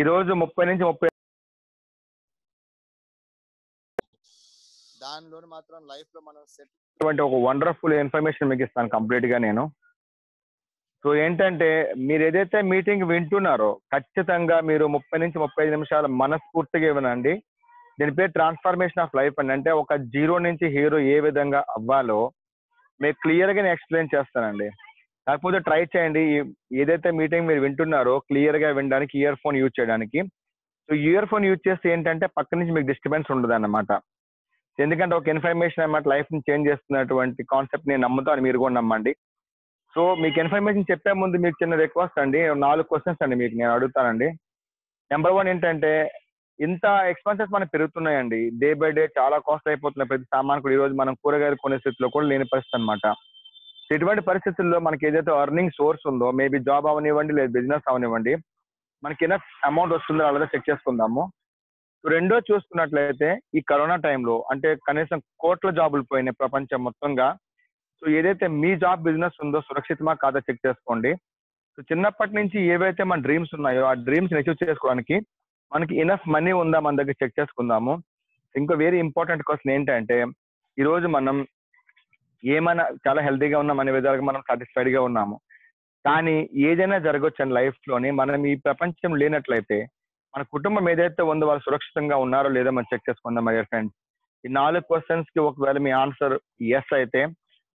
ఈ రోజు 30 నుంచి 30 దానిలో మాత్రం లైఫ్ లో మనం సెట్ అటువంటి ఒక వండర్ఫుల్ ఇన్ఫర్మేషన్ మీకు ఇస్తాను కంప్లీట్ గా నేను. సో ఏంటంటే మీరు ఏదైతే మీటింగ్ వింటున్నారో ఖచ్చితంగా మీరు 30 నుంచి 35 నిమిషాలు మనస్ఫూర్తిగా వినండి. దీని పేరు ట్రాన్స్ఫర్మేషన్ ఆఫ్ లైఫ్ అని. అంటే ఒక జీరో నుంచి హీరో ఏ విధంగా అవ్వాలో మీకు క్లియర్ గా నేను ఎక్స్ప్లెయిన్ చేస్తానండి. కాకపోతే ట్రై చేయండి ఏదైతే మీటింగ్ మీరు వింటున్నారో క్లియర్ గా వినడానికి ఇయర్ ఫోన్ యూజ్ చేయడానికి. సో ఇయర్ ఫోన్ యూజ్ చేస్తే ఏంటంటే పక్క నుంచి మీకు డిస్టర్బెన్స్ ఉండదు అన్నమాట. ఎందుకంటే ఒక ఇన్ఫర్మేషన్ అన్నమాట లైఫ్ ని చేంజ్ చేస్తున్నటువంటి కాన్సెప్ట్ నేను నమ్ముతాను, మీరు కూడా నమ్మండి. సో మీకు ఇన్ఫర్మేషన్ చెప్పే ముందు మీకు చిన్న రిక్వెస్ట్ అండి, 4 క్వశ్చన్స్ అండి మీకు నేను అడుగుతానండి. నెంబర్ 1 ఏంటంటే ఇంత ఎక్స్పెన్సెస్ మనకు పెరుగుతున్నాయండి. డే బై డే చాలా కాస్ట్ అయిపోతున్నాయి ప్రతి సామాన్ కూడా. ఈ రోజు మనం కూరగాయలు కొనే స్థితిలో కూడా లేని పరిస్థితి అనమాట. ఇటువంటి పరిస్థితుల్లో మనకి ఏదైతే అర్నింగ్ సోర్స్ ఉందో, మేబీ జాబ్ అవనివ్వండి లేదా బిజినెస్ అవనివ్వండి, మనకి ఎనఫ్ అమౌంట్ వస్తుందో అలాగే చెక్ చేసుకుందాము. రెండో చూసుకున్నట్లయితే ఈ కరోనా టైంలో అంటే కనీసం కోట్ల జాబులు పోయినాయి ప్రపంచం మొత్తంగా. సో ఏదైతే మీ జాబ్ బిజినెస్ ఉందో సురక్షితమా కాదా చెక్ చేసుకోండి. సో చిన్నప్పటి నుంచి ఏవైతే మన డ్రీమ్స్ ఉన్నాయో ఆ డ్రీమ్స్ అచీవ్ చేసుకోవడానికి మనకి ఇనఫ్ మనీ ఉందా మన దగ్గర చెక్ చేసుకుందాము. ఇంకో వెరీ ఇంపార్టెంట్ క్వశ్చన్ ఏంటంటే ఈరోజు మనం ఏమైనా చాలా హెల్తీగా ఉన్నాం అనే విధాలుగా మనం సాటిస్ఫైడ్ గా ఉన్నాము. కానీ ఏదైనా జరగవచ్చు అని లైఫ్ లోని మనం ఈ ప్రపంచం లేనట్లయితే మన కుటుంబం ఏదైతే ఉందో వాళ్ళు సురక్షితంగా ఉన్నారో లేదో మనం చెక్ చేసుకుందాం మై ఫ్రెండ్స్. ఈ 4 క్వశ్చన్స్ కి ఒకవేళ మీ ఆన్సర్ ఎస్ అయితే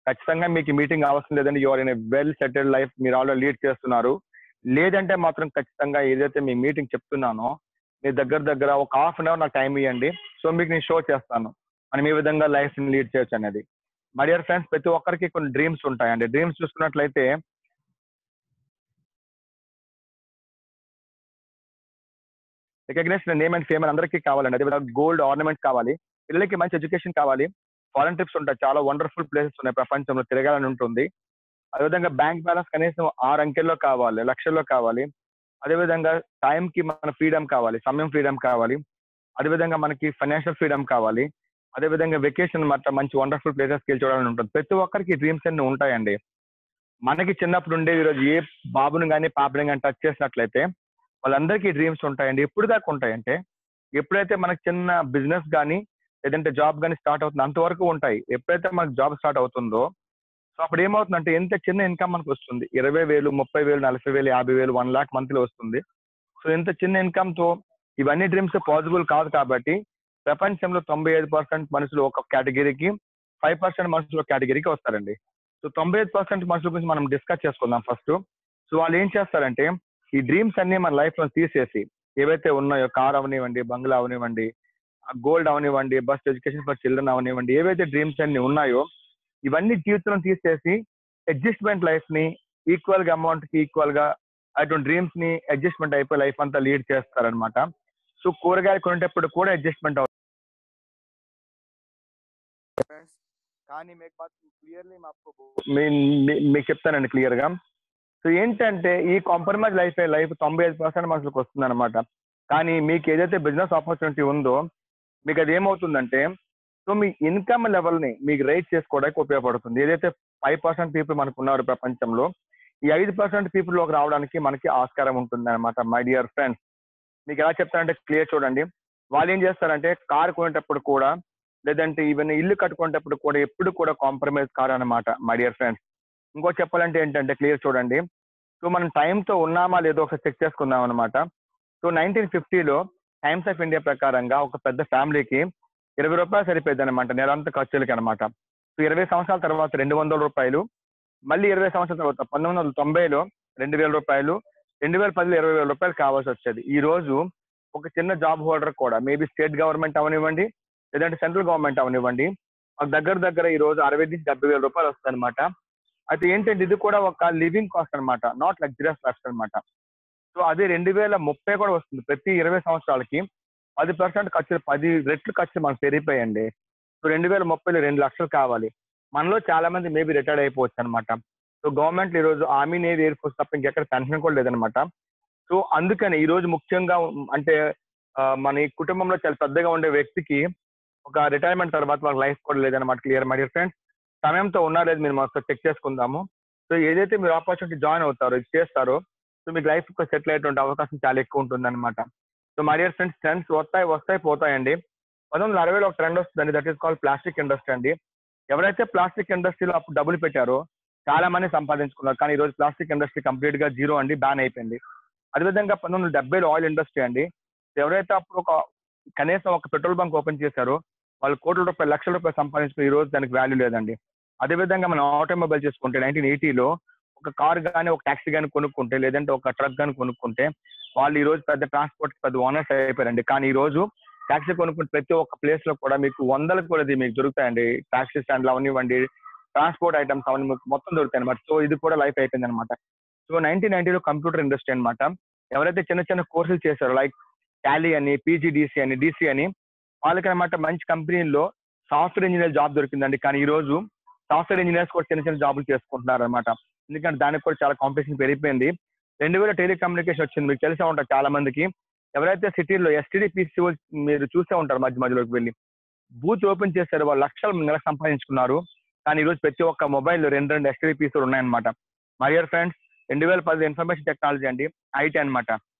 ఖచ్చితంగా మీకు మీటింగ్ అవసరం లేదండి. Your in a well settled life, మీరు ఆల్రెడీ లీడ్ చేస్తున్నారు. లేదంటే మాత్రం ఖచ్చితంగా ఏదైతే మీ మీటింగ్ చెప్తున్నానో మీ దగ్గర ఒక హాఫ్ అన్ అవర్ నాకు టైం ఇవ్వండి. సో మీకు నేను షో చేస్తాను మనం ఏ విధంగా లైఫ్ ని లీడ్ చేయొచ్చు అనేది. మై డియర్ ఫ్రెండ్స్, ప్రతి ఒక్కరికి కొన్ని డ్రీమ్స్ ఉంటాయండి. డ్రీమ్స్ చూసుకున్నట్లయితే రికగ్నైజ్ నేమ్ అండ్ ఫేమ్ అందరికీ కావాలండి. అదేవిధంగా గోల్డ్ ఆర్నమెంట్ కావాలి, పిల్లలకి మంచి ఎడ్యుకేషన్ కావాలి, ఫారెన్ ట్రిప్స్ ఉంటాయి, చాలా వండర్ఫుల్ ప్లేసెస్ ఉన్నాయి ప్రపంచంలో తిరగాలని ఉంటుంది. అదేవిధంగా బ్యాంక్ బ్యాలెన్స్ కనీసం 6 అంకెల్లో కావాలి, లక్షల్లో కావాలి. అదేవిధంగా టైంకి మన ఫ్రీడమ్ కావాలి, సమయం ఫ్రీడమ్ కావాలి. అదేవిధంగా మనకి ఫైనాన్షియల్ ఫ్రీడమ్ కావాలి. అదేవిధంగా వెకేషన్ మాట మంచి వండర్ఫుల్ ప్లేసెస్కి వెళ్ళి చూడాలని ఉంటుంది. ప్రతి ఒక్కరికి డ్రీమ్స్ అన్ని ఉంటాయండి. మనకి చిన్నప్పుడు ఉండే ఈరోజు ఏ బాబుని కానీ పాపని కానీ టచ్ చేసినట్లయితే వాళ్ళందరికీ డ్రీమ్స్ ఉంటాయండి. ఎప్పుడు దాకా ఉంటాయంటే ఎప్పుడైతే మనకి చిన్న బిజినెస్ కానీ లేదంటే జాబ్ కానీ స్టార్ట్ అవుతుంది అంతవరకు ఉంటాయి. ఎప్పుడైతే మనకు జాబ్ స్టార్ట్ అవుతుందో సో అప్పుడు ఏమవుతుందంటే ఎంత చిన్న ఇన్కమ్ మనకు వస్తుంది, 20,000, 30,000, 40,000, 50,000, 1 lakh మంత్లీ వస్తుంది. సో ఇంత చిన్న ఇన్కమ్ తో ఇవన్నీ డ్రీమ్స్ పాసిబుల్ కాదు. కాబట్టి ప్రపంచంలో 95% మనుషులు ఒక కేటగిరీకి, 5% మనుషులు ఒక కేటగిరీకి వస్తారండి. సో 95% మనుషుల గురించి మనం డిస్కస్ చేసుకుందాం ఫస్ట్. సో వాళ్ళు ఏం చేస్తారంటే ఈ డ్రీమ్స్ అన్ని మన లైఫ్ లో తీసేసి ఏవైతే ఉన్నాయో, కార్ అవనివ్వండి, బంగ్లా అవనివ్వండి, గోల్డ్ అవనివ్వండి, బస్ట్ ఎడ్యుకేషన్ ఫర్ చిల్డ్రన్ అవనివ్వండి, ఏవైతే డ్రీమ్స్ అన్ని ఉన్నాయో ఇవన్నీ జీవితం తీసేసి అడ్జస్ట్మెంట్ లైఫ్ ని ఈక్వల్ గా అమౌంట్ కి ఈక్వల్ గా అటువంటి డ్రీమ్స్ ని అడ్జస్ట్మెంట్ అయిపోయి లైఫ్ అంతా లీడ్ చేస్తారనమాట. సో కూరగాయలు కొనేటప్పుడు కూడా అడ్జస్ట్మెంట్ అవుతుంది. కానీ మీకు మాత్రం క్లియర్లీ మీకు చెప్తానండి క్లియర్ గా. సో ఏంటంటే ఈ కాంప్రమైజ్ లైఫ్ 95% మనుషులకు వస్తుంది అనమాట. కానీ మీకు ఏదైతే బిజినెస్ ఆపర్చునిటీ ఉందో మీకు అది ఏమవుతుందంటే సో మీ ఇన్కమ్ లెవెల్ ని మీకు రైట్ చేసుకోవడానికి ఉపయోగపడుతుంది. ఏదైతే 5% పీపుల్ మనకు ఉన్నారు ప్రపంచంలో, ఈ 5% పీపుల్ లోకి రావడానికి మనకి ఆస్కారం ఉంటుంది అనమాట. మై డియర్ ఫ్రెండ్స్, మీకు ఎలా చెప్తారంటే క్లియర్ చూడండి. వాళ్ళు ఏం చేస్తారంటే కార్ కొనేటప్పుడు కూడా లేదంటే ఈవెన్ ఇల్లు కట్టుకునేటప్పుడు కూడా ఎప్పుడు కూడా కాంప్రమైజ్ కార్ అనమాట మై డియర్ ఫ్రెండ్స్. ఇంకో చెప్పాలంటే ఏంటంటే క్లియర్ చూడండి. సో మనం టైంతో ఉన్నామా లేదో ఒకసారి చెక్ చేసుకుందాం అనమాట. సో 1950లో టైమ్స్ ఆఫ్ ఇండియా ప్రకారంగా ఒక పెద్ద ఫ్యామిలీకి 20 రూపాయలు సరిపోయింది అనమాట నెలంతా ఖర్చులకి అనమాట. సో 20 సంవత్సరాల తర్వాత 200 రూపాయలు, మళ్ళీ 20 సంవత్సరాల తర్వాత 1990లో 2,000 రూపాయలు, 2010లో 20,000 రూపాయలు కావాల్సి వచ్చేది. ఈ రోజు ఒక చిన్న జాబ్ హోల్డర్ కూడా మేబీ స్టేట్ గవర్నమెంట్ అవనివ్వండి లేదంటే సెంట్రల్ గవర్నమెంట్ అవనివ్వండి మాకు దగ్గర ఈ రోజు 60,000 నుంచి 70,000 రూపాయలు వస్తుంది అనమాట. అయితే ఏంటంటే ఇది కూడా ఒక లివింగ్ కాస్ట్ అనమాట, నాట్ లగ్జరియస్ లైఫ్ అనమాట. సో అది 2030 కూడా వస్తుంది. ప్రతి 20 సంవత్సరాలకి 10% ఖర్చులు, 10 రెట్లు ఖర్చులు మనకు పెరిగిపోయండి. సో 2030లో 2 లక్షలు కావాలి. మనలో చాలా మంది మేబీ రిటైర్డ్ అయిపోవచ్చు అనమాట. సో గవర్నమెంట్ ఈ రోజు ఆర్మీ, నేవీ, ఎయిర్ ఫోర్స్ తప్ప ఇంకెక్కడ పెన్షన్ కూడా లేదనమాట. సో అందుకని ఈ రోజు ముఖ్యంగా అంటే మన ఈ కుటుంబంలో చాలా పెద్దగా ఉండే వ్యక్తికి ఒక రిటైర్మెంట్ తర్వాత వాళ్ళ లైఫ్ కూడా లేదనమాట. క్లియర్ మై డియర్ ఫ్రెండ్స్, సమయంతో ఉన్నా లేదు మీరు మాకు చెక్ చేసుకుందాము. సో ఏదైతే మీరు ఆపర్చునిటీ జాయిన్ అవుతారో ఇది చేస్తారో సో మీకు లైఫ్ సెటిల్ అయ్యేటువంటి అవకాశం చాలా ఎక్కువ ఉంటుంది అనమాట. So my dear friends, trends వస్తాయి పోతాయండి. 1960లో ఒక ట్రెండ్ వస్తుందండి, that is called plastic industry అండి. ఎవరైతే ప్లాస్టిక్ ఇండస్ట్రీలో అప్పుడు డబ్బులు పెట్టారో చాలా మంది సంపాదించుకున్నారు. కానీ ఈ రోజు ప్లాస్టిక్ ఇండస్ట్రీ కంప్లీట్ గా జీరో అండి, బ్యాన్ అయిపోయింది. అదేవిధంగా 1970లో ఆయిల్ ఇండస్ట్రీ అండి. ఎవరైతే అప్పుడు కనీసం ఒక పెట్రోల్ బంక్ ఓపెన్ చేశారో వాళ్ళు కోట్ల రూపాయలు, లక్షల రూపాయలు సంపాదించుకుని ఈ రోజు దానికి వాల్యూ లేదండి. అదేవిధంగా మనం ఆటోమొబైల్ చేసుకుంటే 1980లో ఒక కార్ కానీ ఒక ట్యాక్సీ కానీ కొనుక్కుంటే, లేదంటే ఒక ట్రక్ కానీ కొనుక్కుంటే వాళ్ళు ఈ రోజు పెద్ద ట్రాన్స్పోర్ట్ పెద్ద ఓనర్స్ అయిపోయారండి. కానీ ఈ రోజు ట్యాక్సీ కొనుక్కుంటే ప్రతి ఒక్క ప్లేస్ లో కూడా మీకు వందల కొలది మీకు దొరుకుతాయండి. ట్యాక్సీ స్టాండ్లు అవనివ్వండి, ట్రాన్స్పోర్ట్ ఐటమ్స్ అవన్నీ మీకు మొత్తం దొరుకుతాయి అనమాట. సో ఇది కూడా లైఫ్ అయిపోయింది అనమాట. సో 1990లో కంప్యూటర్ ఇండస్ట్రీ అనమాట. ఎవరైతే చిన్న చిన్న కోర్సులు చేశారో లైక్ టాలీ అని, పీజీడీసీ అని, డీసీ అని, వాళ్ళకి అనమాట మంచి కంపెనీల్లో సాఫ్ట్వేర్ ఇంజనీర్ జాబ్ దొరికిందండి. కానీ ఈ రోజు సాఫ్ట్వేర్ ఇంజనీర్స్ కూడా చిన్న చిన్న జాబులు చేసుకుంటున్నారు అనమాట. ఎందుకంటే దానికి కూడా చాలా కాంపిటీషన్ పెరిగిపోయింది. 2000 టెలికమ్యూనికేషన్ వచ్చింది, మీకు తెలిసే ఉంటారు చాలా మందికి. ఎవరైతే సిటీలో ఎస్టీడీపీసీ మీరు చూసే ఉంటారు, మధ్య మధ్యలోకి వెళ్ళి బూత్ ఓపెన్ చేశారు, వాళ్ళు లక్షలు నెలకు సంపాదించుకున్నారు. కానీ ఈ రోజు ప్రతి ఒక్క మొబైల్ రెండు ఎస్టీడీపీసీలు ఉన్నాయన్నమాట. My dear friends, 2010 information technology అండి, ఐటీ అనమాట.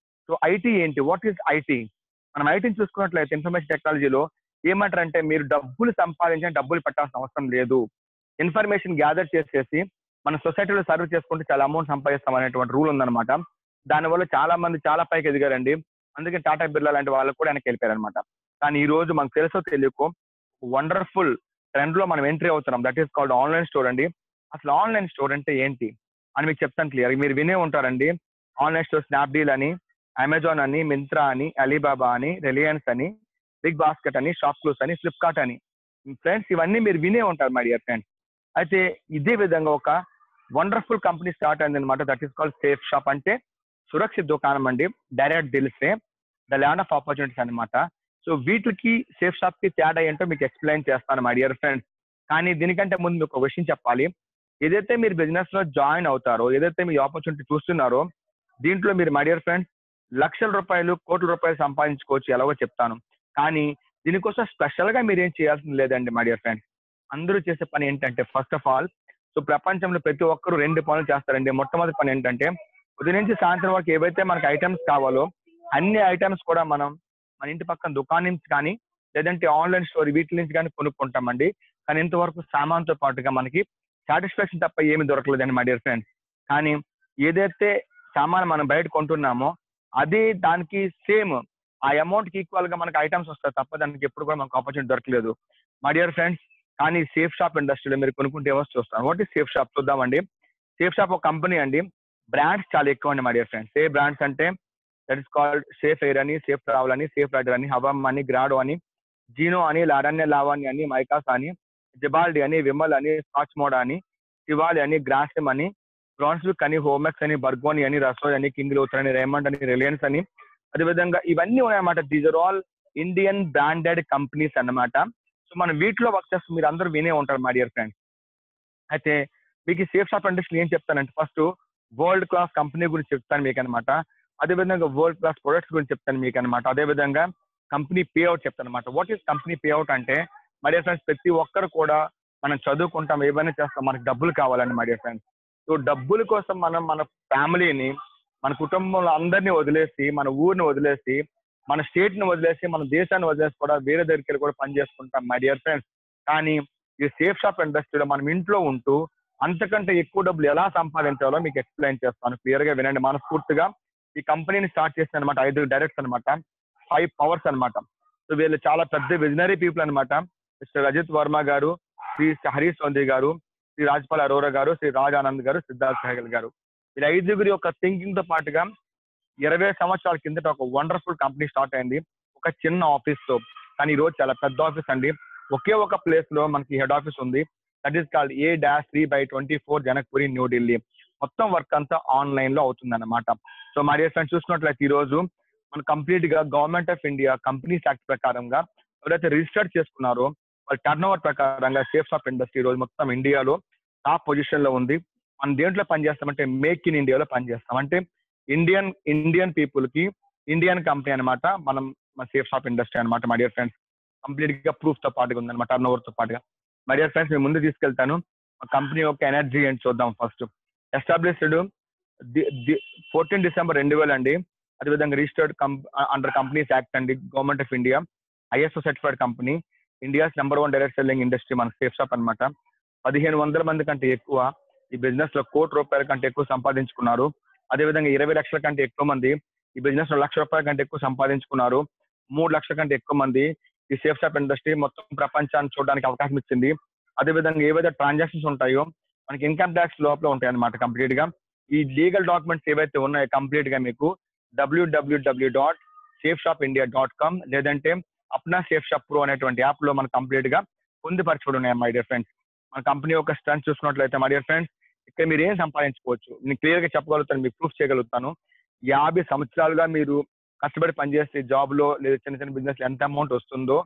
సో ఐటీ ఏంటి, వాట్ ఈస్ ఐటీ? మనం ఐటీని చూసుకున్నట్లయితే ఇన్ఫర్మేషన్ టెక్నాలజీలో ఏమంటారంటే మీరు డబ్బులు సంపాదించని డబ్బులు పెట్టాల్సిన అవసరం లేదు. ఇన్ఫర్మేషన్ గ్యాదర్ చేసేసి మన సొసైటీలో సర్వ్ చేసుకుంటే చాలా అమౌంట్ సంపాదిస్తాం అనేటువంటి రూల్ ఉందన్నమాట. దానివల్ల చాలా మంది చాలా పైకి ఎదిగారండి. అందుకే టాటా బిర్లా లాంటి వాళ్ళకు కూడా వెనక్కి వెళ్ళిపోయారు అనమాట. కానీ ఈ రోజు మనకు తెలుసో తెలియకో వండర్ఫుల్ ట్రెండ్ లో మనం ఎంట్రీ అవుతున్నాం, that is called online store అండి. అసలు ఆన్లైన్ స్టోర్ అంటే ఏంటి అని మీకు చెప్తాను క్లియర్. మీరు వినే ఉంటారండి, ఆన్లైన్ స్టోర్ స్నాప్డీల్ అని, అమెజాన్ అని, మింత్రా అని, అలీబాబా అని, రిలయన్స్ అని, బిగ్ బాస్కెట్ అని, షాప్ క్లూస్ అని, ఫ్లిప్కార్ట్ అని. ఫ్రెండ్స్ ఇవన్నీ మీరు వినే ఉంటారు మై డియర్ ఫ్రెండ్స్. అయితే ఇదే విధంగా ఒక వండర్ఫుల్ కంపెనీ స్టార్ట్ అయింది అనమాట, that is called safe shop. అంటే సురక్షిత దుకాణం అండి, డైరెక్ట్ డీల్సే ద ల్యాండ్ ఆఫ్ ఆపర్చునిటీస్ అనమాట. సో వీటికి సేఫ్ షాప్ కి తేడా ఏంటో మీకు ఎక్స్ప్లెయిన్ చేస్తాను మై డియర్ ఫ్రెండ్స్. కానీ దీనికంటే ముందు మీకు ఒక విషయం చెప్పాలి. ఏదైతే మీరు బిజినెస్ లో జాయిన్ అవుతారో, ఏదైతే మీ ఆపర్చునిటీ చూస్తున్నారో, దీంట్లో మీరు మై డియర్ ఫ్రెండ్స్ లక్షల రూపాయలు, కోట్ల రూపాయలు సంపాదించుకోవచ్చు, ఎలాగో చెప్తాను. కానీ దీనికోసం స్పెషల్ గా మీరు ఏం చేయాల్సింది లేదండి మై డియర్ ఫ్రెండ్స్. అందరూ చేసే పని ఏంటంటే ఫస్ట్ ఆఫ్ ఆల్, సో ప్రపంచంలో ప్రతి ఒక్కరు 2 పనులు చేస్తారండి. మొట్టమొదటి పని ఏంటంటే ఉదయం నుంచి సాయంత్రం వరకు ఏవైతే మనకి ఐటమ్స్ కావాలో అన్ని ఐటమ్స్ కూడా మనం మన ఇంటి పక్కన దుకాణం నుంచి కానీ, లేదంటే ఆన్లైన్ స్టోర్ వీటి నుంచి కానీ కొనుక్కుంటామండి. కానీ ఇంతవరకు సామాన్తో పాటుగా మనకి సాటిస్ఫాక్షన్ తప్ప ఏమి దొరకలేదండి మై డియర్ ఫ్రెండ్స్. కానీ ఏదైతే సామాన్ మనం బయట కొంటున్నామో అది దానికి సేమ్ ఆ అమౌంట్ కి ఈక్వల్ గా మనకి ఐటమ్స్ వస్తాయి తప్ప దానికి ఎప్పుడు కూడా మనకు ఆపర్చునిటీ దొరకలేదు మై డియర్ ఫ్రెండ్స్. కానీ సేఫ్ షాప్ ఇండస్ట్రీలో మీరు కొనుక్కుంటే ఏమో చూస్తాను. వాట్ ఈస్ సేఫ్ షాప్ చూద్దామండి. సేఫ్ షాప్ ఒక కంపెనీ అండి. బ్రాండ్స్ చాలా ఎక్కువ అండి మై డియర్ ఫ్రెండ్స్. ఏ బ్రాండ్స్ అంటే that is called safe air అని, సేఫ్ ట్రావెల్ అని, సేఫ్ రైడర్ అని, హవమ్ అని, గ్రాడో అని, జీనో అని, లాడన్య లావాణ్య అని, మైకాస్ అని, జిబాల్డి అని, విమల్ అని, స్కాచ్ మోడా అని, శివాలి అని, గ్రాసిమ్ అని, బ్రాన్స్విక్ అని, హోమెక్స్ అని, బర్గోని అని, రసోయ్ అని, కింగ్ లూథర్ అని, రేమండ్ అని, రిలయన్స్ అని, అదేవిధంగా ఇవన్నీ ఉన్నాయన్నమాట. These are all Indian branded companies అన్నమాట. సో మనం వీటిలో వర్క్ చేస్తూ మీరు అందరూ వినే ఉంటారు మై డియర్ ఫ్రెండ్స్. అయితే మీకు ఈ సేఫ్ షాప్ ఇండస్ట్రీ ఏం చెప్తానంటే ఫస్ట్ వరల్డ్ క్లాస్ కంపెనీ గురించి చెప్తాను మీకు అనమాట. అదేవిధంగా వరల్డ్ క్లాస్ ప్రొడక్ట్స్ గురించి చెప్తాను మీకు అనమాట. అదేవిధంగా కంపెనీ పే అవుట్ చెప్తాను అనమాట. What is company pay out అంటే మై డియర్ ఫ్రెండ్స్, ప్రతి ఒక్కరు కూడా మనం చదువుకుంటాం, ఏమైనా చేస్తాం, మనకు డబ్బులు కావాలండి మై డియర్ ఫ్రెండ్స్. సో డబ్బుల కోసం మనం మన ఫ్యామిలీని, మన కుటుంబంలో అందరినీ వదిలేసి, మన ఊరిని వదిలేసి, మన స్టేట్ ని వదిలేసి, మన దేశాన్ని వదిలేసి కూడా వేరే దగ్గరికి కూడా పని చేసుకుంటాం మై డియర్ ఫ్రెండ్స్. కానీ ఈ సేఫ్ షాప్ ఇండస్ట్రీలో మనం ఇంట్లో ఉంటూ అంతకంటే ఎక్కువ డబ్బులు ఎలా సంపాదించాలో మీకు ఎక్స్ప్లెయిన్ చేస్తాను. క్లియర్ గా వినండి మనస్ఫూర్తిగా. ఈ కంపెనీని స్టార్ట్ చేసిన అనమాట 5 డైరెక్టర్స్ అనమాట, 5 పవర్స్ అనమాట. సో వీళ్ళు చాలా పెద్ద విజనరీ పీపుల్ అనమాట. మిస్టర్ అజిత్ వర్మ గారు, శ్రీ హరీష్ చౌదరి గారు, శ్రీ రాజ్పాల్ అరోరా గారు, శ్రీ రాజ్ ఆనంద్ గారు, సిద్ధార్థ్ సహగల్ గారు. వీళ్ళ 5 యొక్క థింకింగ్ తో పాటుగా 20 సంవత్సరాల కిందట ఒక వండర్ఫుల్ కంపెనీ స్టార్ట్ అయింది, ఒక చిన్న ఆఫీస్ తో. కానీ ఈ రోజు చాలా పెద్ద ఆఫీస్ అండి. ఒకే ఒక ప్లేస్ లో మనకి హెడ్ ఆఫీస్ ఉంది, that is called A-3/24 Janakpuri, New Delhi. మొత్తం వర్క్ అంతా ఆన్లైన్ లో అవుతుంది అనమాట. సో మా డియర్ ఫ్రెండ్స్ చూసుకున్నట్లయితే ఈ రోజు మన కంప్లీట్ గా government of India companies act ప్రకారంగా ఎవరైతే రిజిస్టర్ చేసుకున్నారో వాళ్ళ టర్న్ ఓవర్ ప్రకారంగా సేఫ్ షాప్ ఇండస్ట్రీ ఈ రోజు మొత్తం ఇండియాలో టాప్ పొజిషన్ లో ఉంది. మనం దేంట్లో పనిచేస్తామంటే మేక్ ఇన్ ఇండియాలో పనిచేస్తాం. అంటే ఇండియన్ పీపుల్ కి ఇండియన్ కంపెనీ అనమాట మనం, మన సేఫ్ షాప్ ఇండస్ట్రీ అనమాట మై డియర్ ఫ్రెండ్స్. కంప్లీట్ గా ప్రూఫ్ తో పాటుగా ఉందన్నమాట, టర్న్ ఓవర్ తో పాటుగా. మై డియర్ ఫ్రెండ్స్, మేము ముందు తీసుకెళ్తాను. కంపెనీ యొక్క ఎనర్జీ ఏంటి చూద్దాం. ఫస్ట్ ఎస్టాబ్లిష్డ్ 14 డిసెంబర్ 2000 అండి. అదేవిధంగా రిజిస్టర్డ్ అండర్ కంపెనీస్ యాక్ట్ అండి, government of India, ISO certified company, India's #1 direct selling industry మన సేఫ్ షాప్ అనమాట. 1500 మంది కంటే ఎక్కువ ఈ బిజినెస్ లో ₹1,00,00,000 కంటే ఎక్కువ సంపాదించుకున్నారు. అదేవిధంగా 20 లక్షల కంటే ఎక్కువ మంది ఈ బిజినెస్ లో ₹1,00,000 కంటే ఎక్కువ సంపాదించుకున్నారు. 3 లక్షల కంటే ఎక్కువ మంది ఈ సేఫ్ షాప్ ఇండస్ట్రీ మొత్తం ప్రపంచాన్ని చూడడానికి అవకాశం ఇచ్చింది. అదేవిధంగా ఏవైతే ట్రాన్సాక్షన్స్ ఉంటాయో మనకి ఇన్కమ్ ట్యాక్స్ లోపల ఉంటాయి అనమాట కంప్లీట్ గా. ఈ లీగల్ డాక్యుమెంట్స్ ఏవైతే ఉన్నాయో కంప్లీట్ గా మీకు www.safeshopindia.com లేదంటే అప్నా సేఫ్ షాప్ ప్రో అనేటువంటి యాప్ లో మన కంప్లీట్ గా పొందుపరచబడి ఉన్నాయి మై డియర్ ఫ్రెండ్స్. మన కంపెనీ యొక్క స్ట్రెంత్ చూసుకున్నట్లయితే మై డియర్ ఫ్రెండ్స్, ఇక్కడ మీరు ఏం సంపాదించుకోవచ్చు నేను క్లియర్ గా చెప్పగలుగుతాను, మీకు ప్రూఫ్ చేయగలుగుతాను. 50 సంవత్సరాలుగా మీరు కష్టపడి పనిచేస్తే జాబ్ లో లేదా చిన్న చిన్న బిజినెస్ ఎంత అమౌంట్ వస్తుందో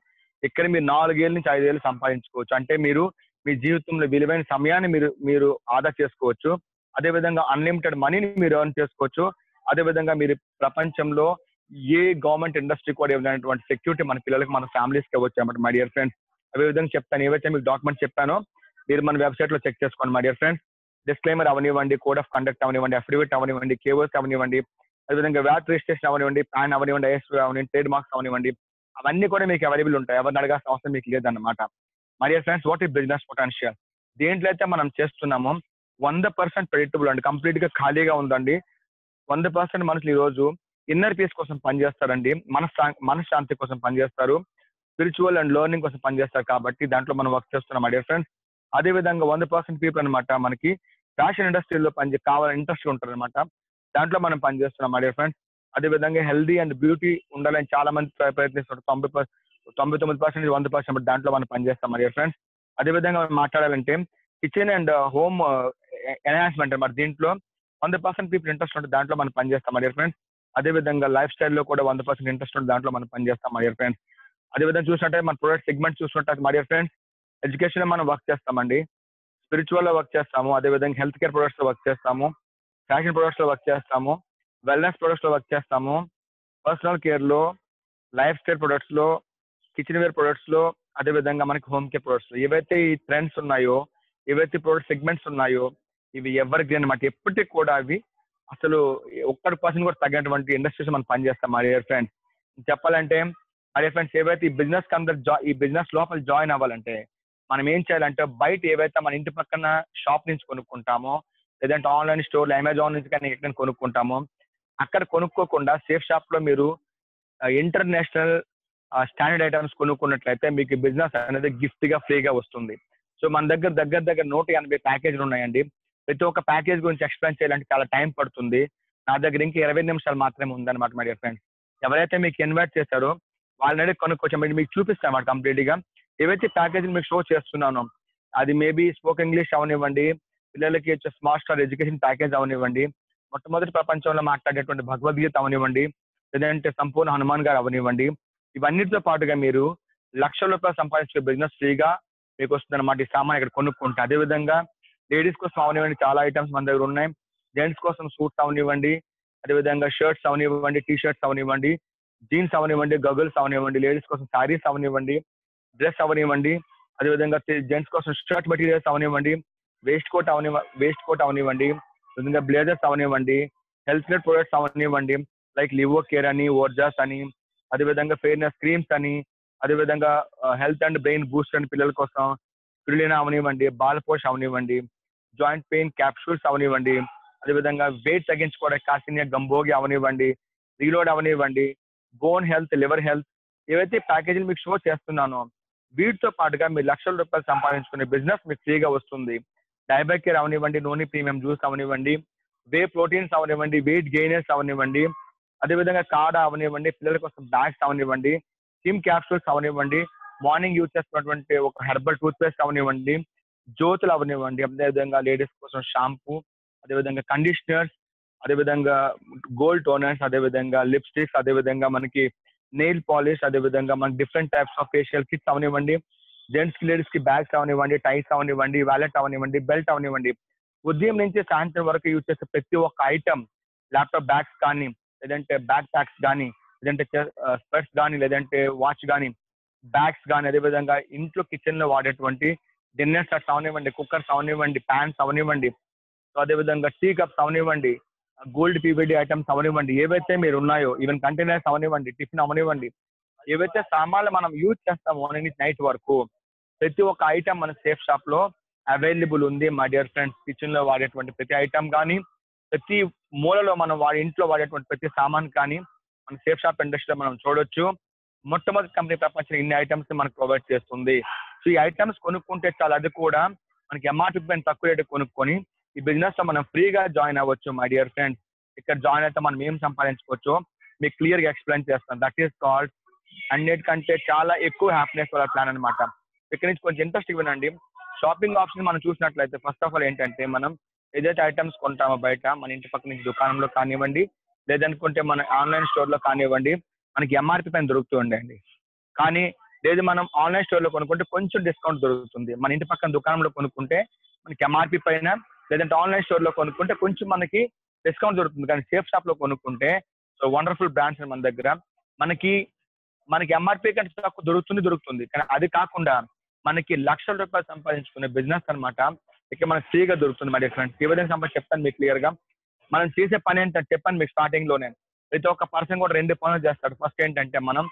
ఇక్కడ మీరు 4 ఏళ్ళ నుంచి 5 ఏళ్ళు సంపాదించుకోవచ్చు. అంటే మీరు మీ జీవితంలో విలువైన సమయాన్ని మీరు ఆదా చేసుకోవచ్చు. అదేవిధంగా అన్లిమిటెడ్ మనీని మీరు ఎర్న్ చేసుకోవచ్చు. అదేవిధంగా మీరు ప్రపంచంలో ఏ గవర్నమెంట్ ఇండస్ట్రీ కూడా ఇవ్వనటువంటి సెక్యూరిటీ మన పిల్లలకి మన ఫ్యామిలీస్కి ఇవ్వచ్చు అన్నమాట మై డియర్ ఫ్రెండ్స్. అదే విధంగా చెప్తాను, ఏవైతే మీకు డాక్యుమెంట్స్ చెప్పానో మీరు మన వెబ్సైట్ లో చెక్ చేసుకోండి మై డియర్ ఫ్రెండ్స్. డిస్క్లైమర్ అవనివ్వండి, కోడ్ ఆఫ్ కండక్ట్ అవనివ్వండి, అఫిడవిట్ అవనివ్వండి, కేఓసి అవనివ్వండి, అదేవిధంగా వ్యాట్ రిజిస్ట్రేషన్ అవనివ్వండి, పాన్ అవనివ్వండి, ఐఎస్ఓ అవనివ్వండి, ట్రేడ్ మార్క్స్ అవనివ్వండి, అవన్నీ కూడా మీకు అవైలబుల్ ఉంటాయి. ఎవరిని అడగాల్సిన అవసరం మీకు లేదన్నమాట. మై డియర్ ఫ్రెండ్స్, వాట్ ఈ బిజినెస్ పొటెన్షియల్? దేంట్లో అయితే మనం చేస్తున్నామో 100% ప్రెడిక్టబుల్ అండి, కంప్లీట్ గా ఖాళీగా ఉందండి. 100% మనుషులు ఈ రోజు ఇన్నర్ పీస్ కోసం పనిచేస్తారండి, మనశ్శాంతి కోసం పనిచేస్తారు, స్పిరిచువల్ అండ్ లెర్నింగ్ కోసం పనిచేస్తారు. కాబట్టి దాంట్లో మనం వర్క్ చేస్తున్నాం మై డియర్ ఫ్రెండ్స్. అదే విధంగా 100% పీపుల్ అనమాట మనకి ఫ్యాషన్ ఇండస్ట్రీలో కావాలని ఇంట్రెస్ట్ ఉంటారు అనమాట, దాంట్లో మనం పనిచేస్తున్నాం మై డియర్ ఫ్రెండ్స్. అదే విధంగా హెల్దీ అండ్ బ్యూటీ ఉండాలని చాలా మంది ప్రయత్నిస్తారు. 99% 100% దాంట్లో మనం పనిచేస్తాం మై డియర్ ఫ్రెండ్స్. అదే విధంగా మనం మాట్లాడాలంటే కిచెన్ అండ్ హోమ్ ఎన్హాన్స్మెంట్ అన్నమాట, దీంట్లో 100% పీపుల్ ఇంట్రెస్ట్ ఉంటుంది, దాంట్లో మనం పనిచేస్తాం మై డియర్ ఫ్రెండ్స్. అదే విధంగా లైఫ్ స్టైల్లో కూడా 100% ఇంట్రెస్ట్ ఉంటుంది, దాంట్లో మనం పనిచేస్తాం మై డియర్ ఫ్రెండ్స్. అదే విధంగా చూసినట్టే మన ప్రొడక్ట్ సెగ్మెంట్ చూసినట్టు మై డియర్ ఫ్రెండ్స్, ఎడ్యుకేషన్ లో మనం వర్క్ చేస్తామండి, స్పిరిచువల్ లో వర్క్ చేస్తాము, అదే విధంగా హెల్త్ కేర్ ప్రొడక్ట్స్ లో వర్క్ చేస్తాము, ఫ్యాషన్ ప్రొడక్ట్స్ లో వర్క్ చేస్తాము, వెల్నెస్ ప్రొడక్ట్స్ లో వర్క్ చేస్తాము, పర్సనల్ కేర్ లో, లైఫ్ స్టైల్ ప్రొడక్ట్స్ లో, కిచెన్ వేర్ ప్రొడక్ట్స్ లో, అదే విధంగా మనకి హోమ్ కేర్ ప్రొడక్ట్స్ లో ఏవైతే ఈ ట్రెండ్స్ ఉన్నాయో, ఏవైతే ప్రొడక్ట్ సెగ్మెంట్స్ ఉన్నాయో ఇవి ఎవరికి అనమాట, ఎప్పటికి కూడా అవి అసలు 1% కూడా తగ్గినటువంటి ఇండస్ట్రీస్ మనం పనిచేస్తాం మై డియర్ ఫ్రెండ్స్. చెప్పాలంటే మై డియర్ ఫ్రెండ్స్, ఏవైతే ఈ బిజినెస్ ఈ బిజినెస్ లోపల జాయిన్ అవ్వాలంటే మనం ఏం చేయాలంటే బయట ఏవైతే మన ఇంటి పక్కన షాప్ నుంచి కొనుక్కుంటామో లేదంటే ఆన్లైన్ స్టోర్లు అమెజాన్ నుంచి కానీ ఎక్కడ కొనుక్కుంటామో అక్కడ కొనుక్కోకుండా సేఫ్ షాప్ లో మీరు ఇంటర్నేషనల్ స్టాండర్డ్ ఐటమ్స్ కొనుక్కున్నట్లయితే మీకు బిజినెస్ అనేది గిఫ్ట్ గా ఫ్రీగా వస్తుంది. సో మన దగ్గర 180 ప్యాకేజీలు ఉన్నాయండి. ప్రతి ఒక్క ప్యాకేజ్ గురించి ఎక్స్ప్లెయిన్ చేయాలంటే చాలా టైం పడుతుంది. నా దగ్గర ఇంకా 20 నిమిషాలు మాత్రమే ఉందన్నమాట మై డియర్ ఫ్రెండ్స్. ఎవరైతే మీకు ఇన్వైట్ చేశారో వాళ్ళని కొనుక్కోవచ్చు, మీకు చూపిస్తాను కంప్లీట్ గా ఏవైతే ప్యాకేజీలు మీకు షో చేస్తున్నానో అది మేబీ స్పోకెన్ ఇంగ్లీష్ అవనివ్వండి, పిల్లలకి స్మార్ట్ స్టార్ ఎడ్యుకేషన్ ప్యాకేజ్ అవనివ్వండి, మొట్టమొదటి ప్రపంచంలో మాట్లాడేటువంటి భగవద్గీత అవనివ్వండి, లేదంటే సంపూర్ణ హనుమాన్ గారు అవనివ్వండి, ఇవన్నిటితో పాటుగా మీరు ₹1,00,000 సంపాదించే బిజినెస్ ఫ్రీగా మీకు వస్తుంది అనమాట ఈ సామాన్ ఇక్కడ కొనుక్కుంటే. అదేవిధంగా లేడీస్ కోసం అవనివ్వండి చాలా ఐటమ్స్ మన దగ్గర ఉన్నాయి, జెంట్స్ కోసం సూట్స్ అవనివ్వండి, అదేవిధంగా షర్ట్స్ అవనివ్వండి, టీ షర్ట్స్ అవనివ్వండి, జీన్స్ అవనివ్వండి, గగుల్స్ అవనివ్వండి, లేడీస్ కోసం శారీస్ అవనివ్వండి, డ్రెస్ అవనివ్వండి, అదేవిధంగా జెంట్స్ కోసం షర్ట్ మెటీరియల్స్ అవనివ్వండి, వేస్ట్ కోట్ అవనివ్వండి, విధంగా బ్లేజర్స్ అవనివ్వండి, హెల్త్ కేర్ ప్రొడక్ట్స్ అవనివ్వండి, లైక్ లివో కేర్ అని, ఓర్జాస్ అని, అదేవిధంగా ఫెయిర్నెస్ క్రీమ్స్ అని, అదేవిధంగా హెల్త్ అండ్ బ్రెయిన్ బూస్ట్ అని పిల్లల కోసం స్పిరులినా అవనివ్వండి, బాల్పోష్ అవనివ్వండి, జాయింట్ పెయిన్ క్యాప్సూల్స్ అవనివ్వండి, అదేవిధంగా వెయిట్ తగ్గించుకోవడానికి కాసినియా గంబోగి అవనివ్వండి, రీలోడ్ అవనివ్వండి, బోన్ హెల్త్, లివర్ హెల్త్, ఏవైతే ప్యాకేజీలు మీకు షో చేస్తున్నానో వీటితో పాటుగా మీరు ₹1,00,000 సంపాదించుకునే బిజినెస్ మీకు ఫ్రీగా వస్తుంది. డైబై కేర్ అవనివ్వండి, నోని ప్రీమియం జ్యూస్ అవనివ్వండి, వే ప్రోటీన్స్ అవనివ్వండి, వెయిట్ గెయినర్స్ అవనివ్వండి, అదేవిధంగా కాడా అవనివ్వండి, పిల్లల కోసం బ్యాగ్స్ అవనివ్వండి, స్కిమ్ క్యాప్సూల్స్ అవనివ్వండి, మార్నింగ్ యూజ్ చేస్తున్నటువంటి ఒక హెర్బల్ టూత్ పేస్ట్ అవనివ్వండి, జ్యోతులు అవనివ్వండి, అదేవిధంగా లేడీస్ కోసం షాంపూ, అదేవిధంగా కండిషనర్స్, అదేవిధంగా గోల్డ్ టోనర్స్, అదేవిధంగా లిప్స్టిక్స్, అదేవిధంగా మనకి నెయిల్ పాలిష్, అదేవిధంగా మనకి different types of facial kits అవనివ్వండి, జెంట్స్ కి లేడీస్ కి బ్యాగ్స్ అవనివ్వండి, టైస్ అవనివ్వండి, వ్యాలెట్ అవనివ్వండి, బెల్ట్ అవనివ్వండి, ఉదయం నుంచి సాయంత్రం వరకు యూజ్ చేసే ప్రతి ఒక్క ఐటమ్, ల్యాప్టాప్ బ్యాగ్స్ కానీ, లేదంటే బ్యాక్ ప్యాక్స్ కానీ, లేదంటే స్పెట్స్ కానీ, లేదంటే వాచ్ కానీ, బ్యాగ్స్ కానీ, అదేవిధంగా ఇంట్లో కిచెన్ లో వాడేటువంటి డిన్నర్ సెట్స్ అవనివ్వండి, కుక్కర్స్ అవనివ్వండి, ప్యాన్స్ అవనివ్వండి, సో అదేవిధంగా టీ కప్స్ అవనివ్వండి, గోల్డ్ పీవీడీ ఐటమ్స్ అవనివ్వండి, ఏవైతే మీరు ఉన్నాయో, ఈవెన్ కంటైనర్స్ అవనివ్వండి, టిఫిన్ అవనివ్వండి, ఏవైతే సామాన్లు మనం యూజ్ చేస్తాం మార్నింగ్ నుంచి నైట్ వరకు, ప్రతి ఒక్క ఐటమ్ మన సేఫ్ షాప్ లో అవైలబుల్ ఉంది మై డియర్ ఫ్రెండ్స్. కిచెన్ లో వాడేటువంటి ప్రతి ఐటమ్ కానీ, ప్రతి మూలలో మనం ఇంట్లో వాడేటువంటి ప్రతి సామాన్ కానీ మన సేఫ్ షాప్ ఇండస్ట్రీలో మనం చూడొచ్చు. మొట్టమొదటి కంపెనీ ప్రపంచంలో ఇన్ని ఐటమ్స్ మనకు ప్రొవైడ్ చేస్తుంది. సో ఈ ఐటమ్స్ కొనుక్కుంటే చాలా, అది కూడా మనకి ఎంఆర్పీ పైన తక్కువ రేటు కొనుక్కొని ఈ బిజినెస్ లో మనం ఫ్రీగా జాయిన్ అవ్వచ్చు మై డియర్ ఫ్రెండ్స్. ఇక్కడ జాయిన్ అయితే మనం ఏం సంపాదించుకోవచ్చు మీకు క్లియర్ గా ఎక్స్ప్లెయిన్ చేస్తాను. దట్ ఈస్ కాల్డ్ అన్నిటికంటే చాలా ఎక్కువ హ్యాపీనెస్ వాళ్ళ ప్లాన్ అనమాట. ఇక్కడ నుంచి కొంచెం ఇంట్రెస్ట్ ఇవ్వనండి. షాపింగ్ ఆప్షన్ మనం చూసినట్లయితే ఫస్ట్ ఆఫ్ ఆల్ ఏంటంటే, మనం ఏదైతే ఐటమ్స్ కొంటామో బయట మన ఇంటి పక్క నుంచి దుకాణంలో కానివ్వండి, లేదనుకుంటే మన ఆన్లైన్ స్టోర్ లో కానివ్వండి, మనకి ఎంఆర్పీ పైన దొరుకుతుండండి. కానీ లేదు మనం ఆన్లైన్ స్టోర్ లో కొనుక్కుంటే కొంచెం డిస్కౌంట్ దొరుకుతుంది. మన ఇంటి పక్కన దుకాణంలో కొనుక్కుంటే మనకి ఎంఆర్పీ పైన, లేదంటే ఆన్లైన్ స్టోర్ లో కొనుక్కుంటే కొంచెం మనకి డిస్కౌంట్ దొరుకుతుంది. కానీ సేఫ్ షాప్ లో కొనుక్కుంటే సో వండర్ఫుల్ బ్రాండ్స్ మన దగ్గర మనకి ఎంఆర్పీ కంటే తక్కువ దొరుకుతుంది. కానీ అది కాకుండా మనకి లక్షల రూపాయలు సంపాదించుకునే బిజినెస్ అనమాట ఇక్కడ మనకి ఫ్రీగా దొరుకుతుంది మై డియర్ ఫ్రెండ్స్. ఏ విధంగా చెప్తాను మీకు క్లియర్ గా. మనం చేసే పని ఏంటంటే చెప్పాను మీకు స్టార్టింగ్ లోనే, ప్రతి ఒక్క పర్సన్ కూడా 2 పనులు చేస్తాడు. ఫస్ట్ ఏంటంటే మనం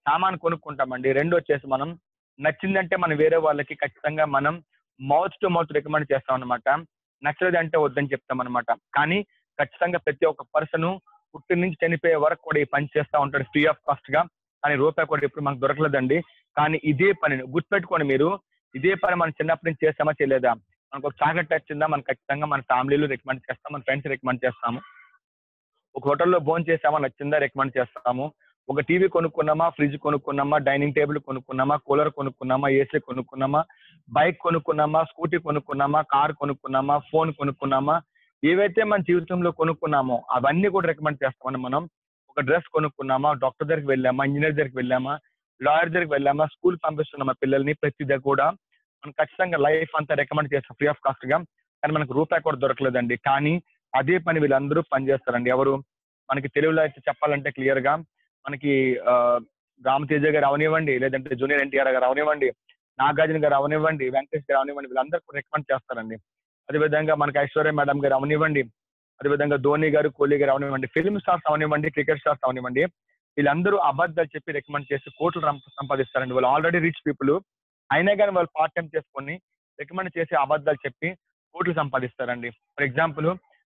సామాన్ కొనుక్కుంటామండి. 2 వచ్చేసి మనం నచ్చిందంటే మనం వేరే వాళ్ళకి ఖచ్చితంగా మనం మౌత్ టు మౌత్ రికమెండ్ చేస్తాం అనమాట. నచ్చలేదంటే వద్దని చెప్తాం అనమాట. కానీ ఖచ్చితంగా ప్రతి ఒక్క పర్సన్ పుట్టిన నుంచి చనిపోయే వరకు కూడా ఈ పని చేస్తూ ఉంటాడు ఫ్రీ ఆఫ్ కాస్ట్ గా. కానీ రూపాయి కూడా ఎప్పుడు మనకు దొరకలేదండి. కానీ ఇదే పని గుర్తుపెట్టుకోండి మీరు, ఇదే పని మనం చిన్నప్పటి నుంచి చేస్తామా చేయలేదా? మనకు ఒక చాక్లెట్ వచ్చిందా, మనం ఖచ్చితంగా మన ఫ్యామిలీలో రికమెండ్ చేస్తాం, మన ఫ్రెండ్స్ రికమెండ్ చేస్తాము. ఒక హోటల్లో భోజనం చేసామా, నచ్చిందా, రికమెండ్ చేస్తాము. ఒక టీవీ కొనుక్కున్నామా, ఫ్రిడ్జ్ కొనుక్కున్నామా, డైనింగ్ టేబుల్ కొనుక్కున్నామా, కూలర్ కొనుక్కున్నామా, ఏసీ కొనుక్కున్నామా, బైక్ కొనుక్కున్నామా, స్కూటీ కొనుక్కున్నామా, కార్ కొనుక్కున్నామా, ఫోన్ కొనుక్కున్నామా, ఏవైతే మన జీవితంలో కొనుక్కున్నామో అవన్నీ కూడా రికమెండ్ చేస్తామని మనం. ఒక డ్రెస్ కొనుక్కున్నామా, డాక్టర్ దగ్గరికి వెళ్ళామా, ఇంజనీర్ దగ్గరికి వెళ్ళామా, లాయర్ దగ్గరికి వెళ్ళామా, స్కూల్ పంపిస్తున్నామా పిల్లల్ని, ప్రతిదీ కూడా మనం ఖచ్చితంగా లైఫ్ అంతా రికమెండ్ చేస్తాం ఫ్రీ ఆఫ్ కాస్ట్ గా. కానీ మనకు రూపాయి కూడా దొరకలేదండి. కానీ అదే పని వీళ్ళందరూ పనిచేస్తారండి. ఎవరు? మనకి తెలుగులో అయితే చెప్పాలంటే క్లియర్ గా మనకి రామతేజ గారు అవనివ్వండి, లేదంటే జూనియర్ ఎన్టీఆర్ గారు అవనివ్వండి, నాగార్జున గారు అవనివ్వండి, వెంకటేష్ గారు అవనివ్వండి, వీళ్ళందరూ కూడా రికమెండ్ చేస్తారండి. అదేవిధంగా మనకి ఐశ్వర్య మేడం గారు అవనివ్వండి, అదేవిధంగా ధోని గారు, కోహ్లీ గారు అవనివ్వండి, ఫిల్మ్ స్టార్స్ అవనివ్వండి, క్రికెట్ స్టార్స్ అవనివ్వండి, వీళ్ళందరూ అబద్ధాలు చెప్పి రికమెండ్ చేసి కోట్లు సంపాదిస్తారండి. వాళ్ళు ఆల్రెడీ రిచ్ పీపుల్ అయినా కానీ వాళ్ళు పార్ట్ టైం చేసుకొని రికమెండ్ చేసి అబద్ధాలు చెప్పి కోట్లు సంపాదిస్తారండి. ఫర్ ఎగ్జాంపుల్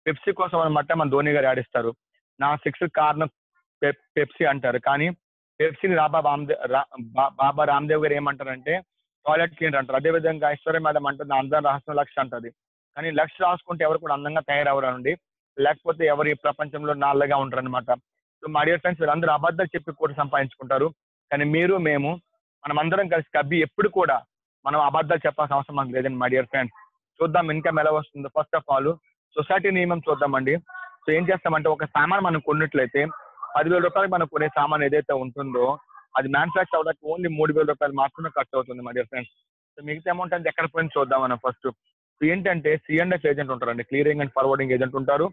పెప్సీ కోసం అనమాట మన ధోని గారు ఆడిస్తారు. నా 6 కారణం పెప్సీ అంటారు. కానీ పెప్సీని బాబా రామ్దేవ్ గారు ఏమంటారంటే టాయిలెట్ క్లీనర్ అంటారు. అదేవిధంగా ఐశ్వర్య మేడం అంటే నా అందం రహస్యం లక్ష అంటది. కానీ లక్ష రాసుకుంటే ఎవరు కూడా అందంగా తయారవరండి, లేకపోతే ఎవరు ఈ ప్రపంచంలో నాళ్ళగా ఉంటారు అనమాట. సో మై డియర్ ఫ్రెండ్స్, వీళ్ళందరూ అబద్ధాలు చెప్పి కూడా సంపాదించుకుంటారు. కానీ మీరు మేము మనమందరం కలిసి కబ్బి ఎప్పుడు కూడా మనం అబద్ధాలు చెప్పాల్సిన అవసరం మనకు లేదండి మై డియర్ ఫ్రెండ్స్. చూద్దాం ఇన్కమ్ ఎలా వస్తుందో. ఫస్ట్ ఆఫ్ ఆల్ సొసైటీ నియమం చూద్దామండి. సో ఏం చేస్తామంటే ఒక సామాన్ మనం కొన్నట్లయితే 10,000 రూపాయలకి మనం కొనే సామాన్ ఏదైతే ఉంటుందో అది మ్యానుఫ్యాక్చర్ అవ్వడానికి ఓన్లీ 3,000 రూపాయలు మాత్రమే ఖర్చు అవుతుంది మై డియర్ ఫ్రెండ్స్. సో మిగతా అమౌంట్ అంతా ఎక్కడ పోయింది చూద్దాం మనం ఫస్ట్. సో ఏంటంటే C&F ఏజెంట్ ఉంటారండి, క్లియరింగ్ అండ్ ఫార్వర్డింగ్ ఏజెంట్ ఉంటారు,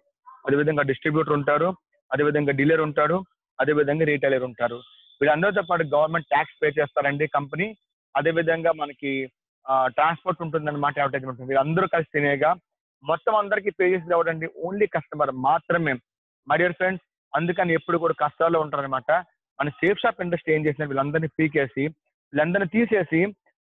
అదేవిధంగా డిస్ట్రిబ్యూటర్ ఉంటారు, అదేవిధంగా డీలర్ ఉంటాడు, అదేవిధంగా రీటైలర్ ఉంటారు. వీళ్ళందరితో పాటు గవర్నమెంట్ ట్యాక్స్ పే చేస్తారండి కంపెనీ. అదేవిధంగా మనకి ట్రాన్స్పోర్ట్ ఉంటుందన్నమాట, అడ్వర్టైజ్మెంట్ ఉంటుంది. వీళ్ళందరూ కలిసి తినేగా మొత్తం అందరికీ పే చేసేది ఎవరండి? ఓన్లీ కస్టమర్ మాత్రమే మై డియర్ ఫ్రెండ్స్. అందుకని ఎప్పుడు కూడా కష్టాల్లో ఉంటారనమాట. మన సేఫ్ షాప్ ఇండస్ట్రీ ఏం చేసిన వీళ్ళందరినీ పీకేసి వీళ్ళందరినీ తీసేసి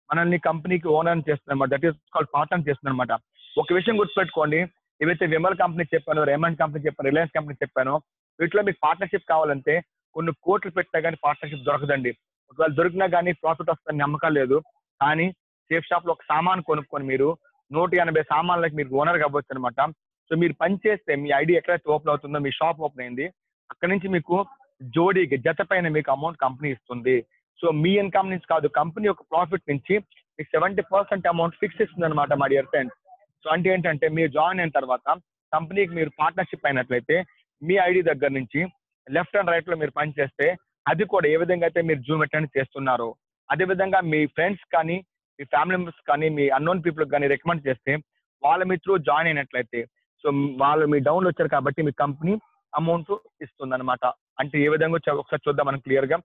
మనల్ని కంపెనీకి ఓనర్ చేస్తున్నమాట. దట్ ఈస్ కాల్డ్ పార్ట్నర్ చేస్తుందన్నమాట. ఒక విషయం గుర్తుపెట్టుకోండి, ఏవైతే విమల్ కంపెనీ చెప్పానో, రేమండ్ కంపెనీ చెప్పాను, రిలయన్స్ కంపెనీ చెప్పానో, వీటిలో మీకు పార్ట్నర్షిప్ కావాలంటే కొన్ని కోట్లు పెట్టినా కానీ పార్ట్నర్షిప్ దొరకదండి. ఒకవేళ దొరికినా కానీ ప్రాఫిట్ వస్తుందని నమ్మకం లేదు. కానీ సేఫ్ షాప్ లో ఒక సామాన్ కొనుక్కొని మీరు 180 సామాన్లకి మీరు ఓనర్ కావచ్చు అనమాట. సో మీరు పని చేస్తే మీ ఐడి ఎక్కడైతే ఓపెన్ అవుతుందో, మీ షాప్ ఓపెన్ అయింది, అక్కడ నుంచి మీకు జోడీకి జత పైన మీకు అమౌంట్ కంపెనీ ఇస్తుంది. సో మీ ఇన్కమ్ నుంచి కాదు, కంపెనీ యొక్క ప్రాఫిట్ నుంచి మీకు 70% అమౌంట్ ఫిక్స్ ఇస్తుంది అనమాట మై డియర్ ఫ్రెండ్స్. సో అంటే ఏంటంటే మీరు జాయిన్ అయిన తర్వాత కంపెనీకి మీరు పార్ట్నర్షిప్ అయినట్లయితే మీ ఐడి దగ్గర నుంచి లెఫ్ట్ అండ్ రైట్ లో మీరు పని చేస్తే అది కూడా ఏ విధంగా అయితే మీరు జూమ్ అటెండ్ చేస్తున్నారో అదే విధంగా మీ ఫ్రెండ్స్ కానీ మీ ఫ్యామిలీ మెంబర్స్ కానీ మీ అన్నోన్ పీపుల్ కానీ రికమెండ్ చేస్తే వాళ్ళ మీ త్రూ జాయిన్ అయినట్లయితే సో వాళ్ళు మీ డౌన్లో వచ్చారు కాబట్టి మీ కంపెనీ అమౌంట్ ఇస్తుంది అనమాట. అంటే ఏ విధంగా ఒకసారి చూద్దాం మనం క్లియర్ గా.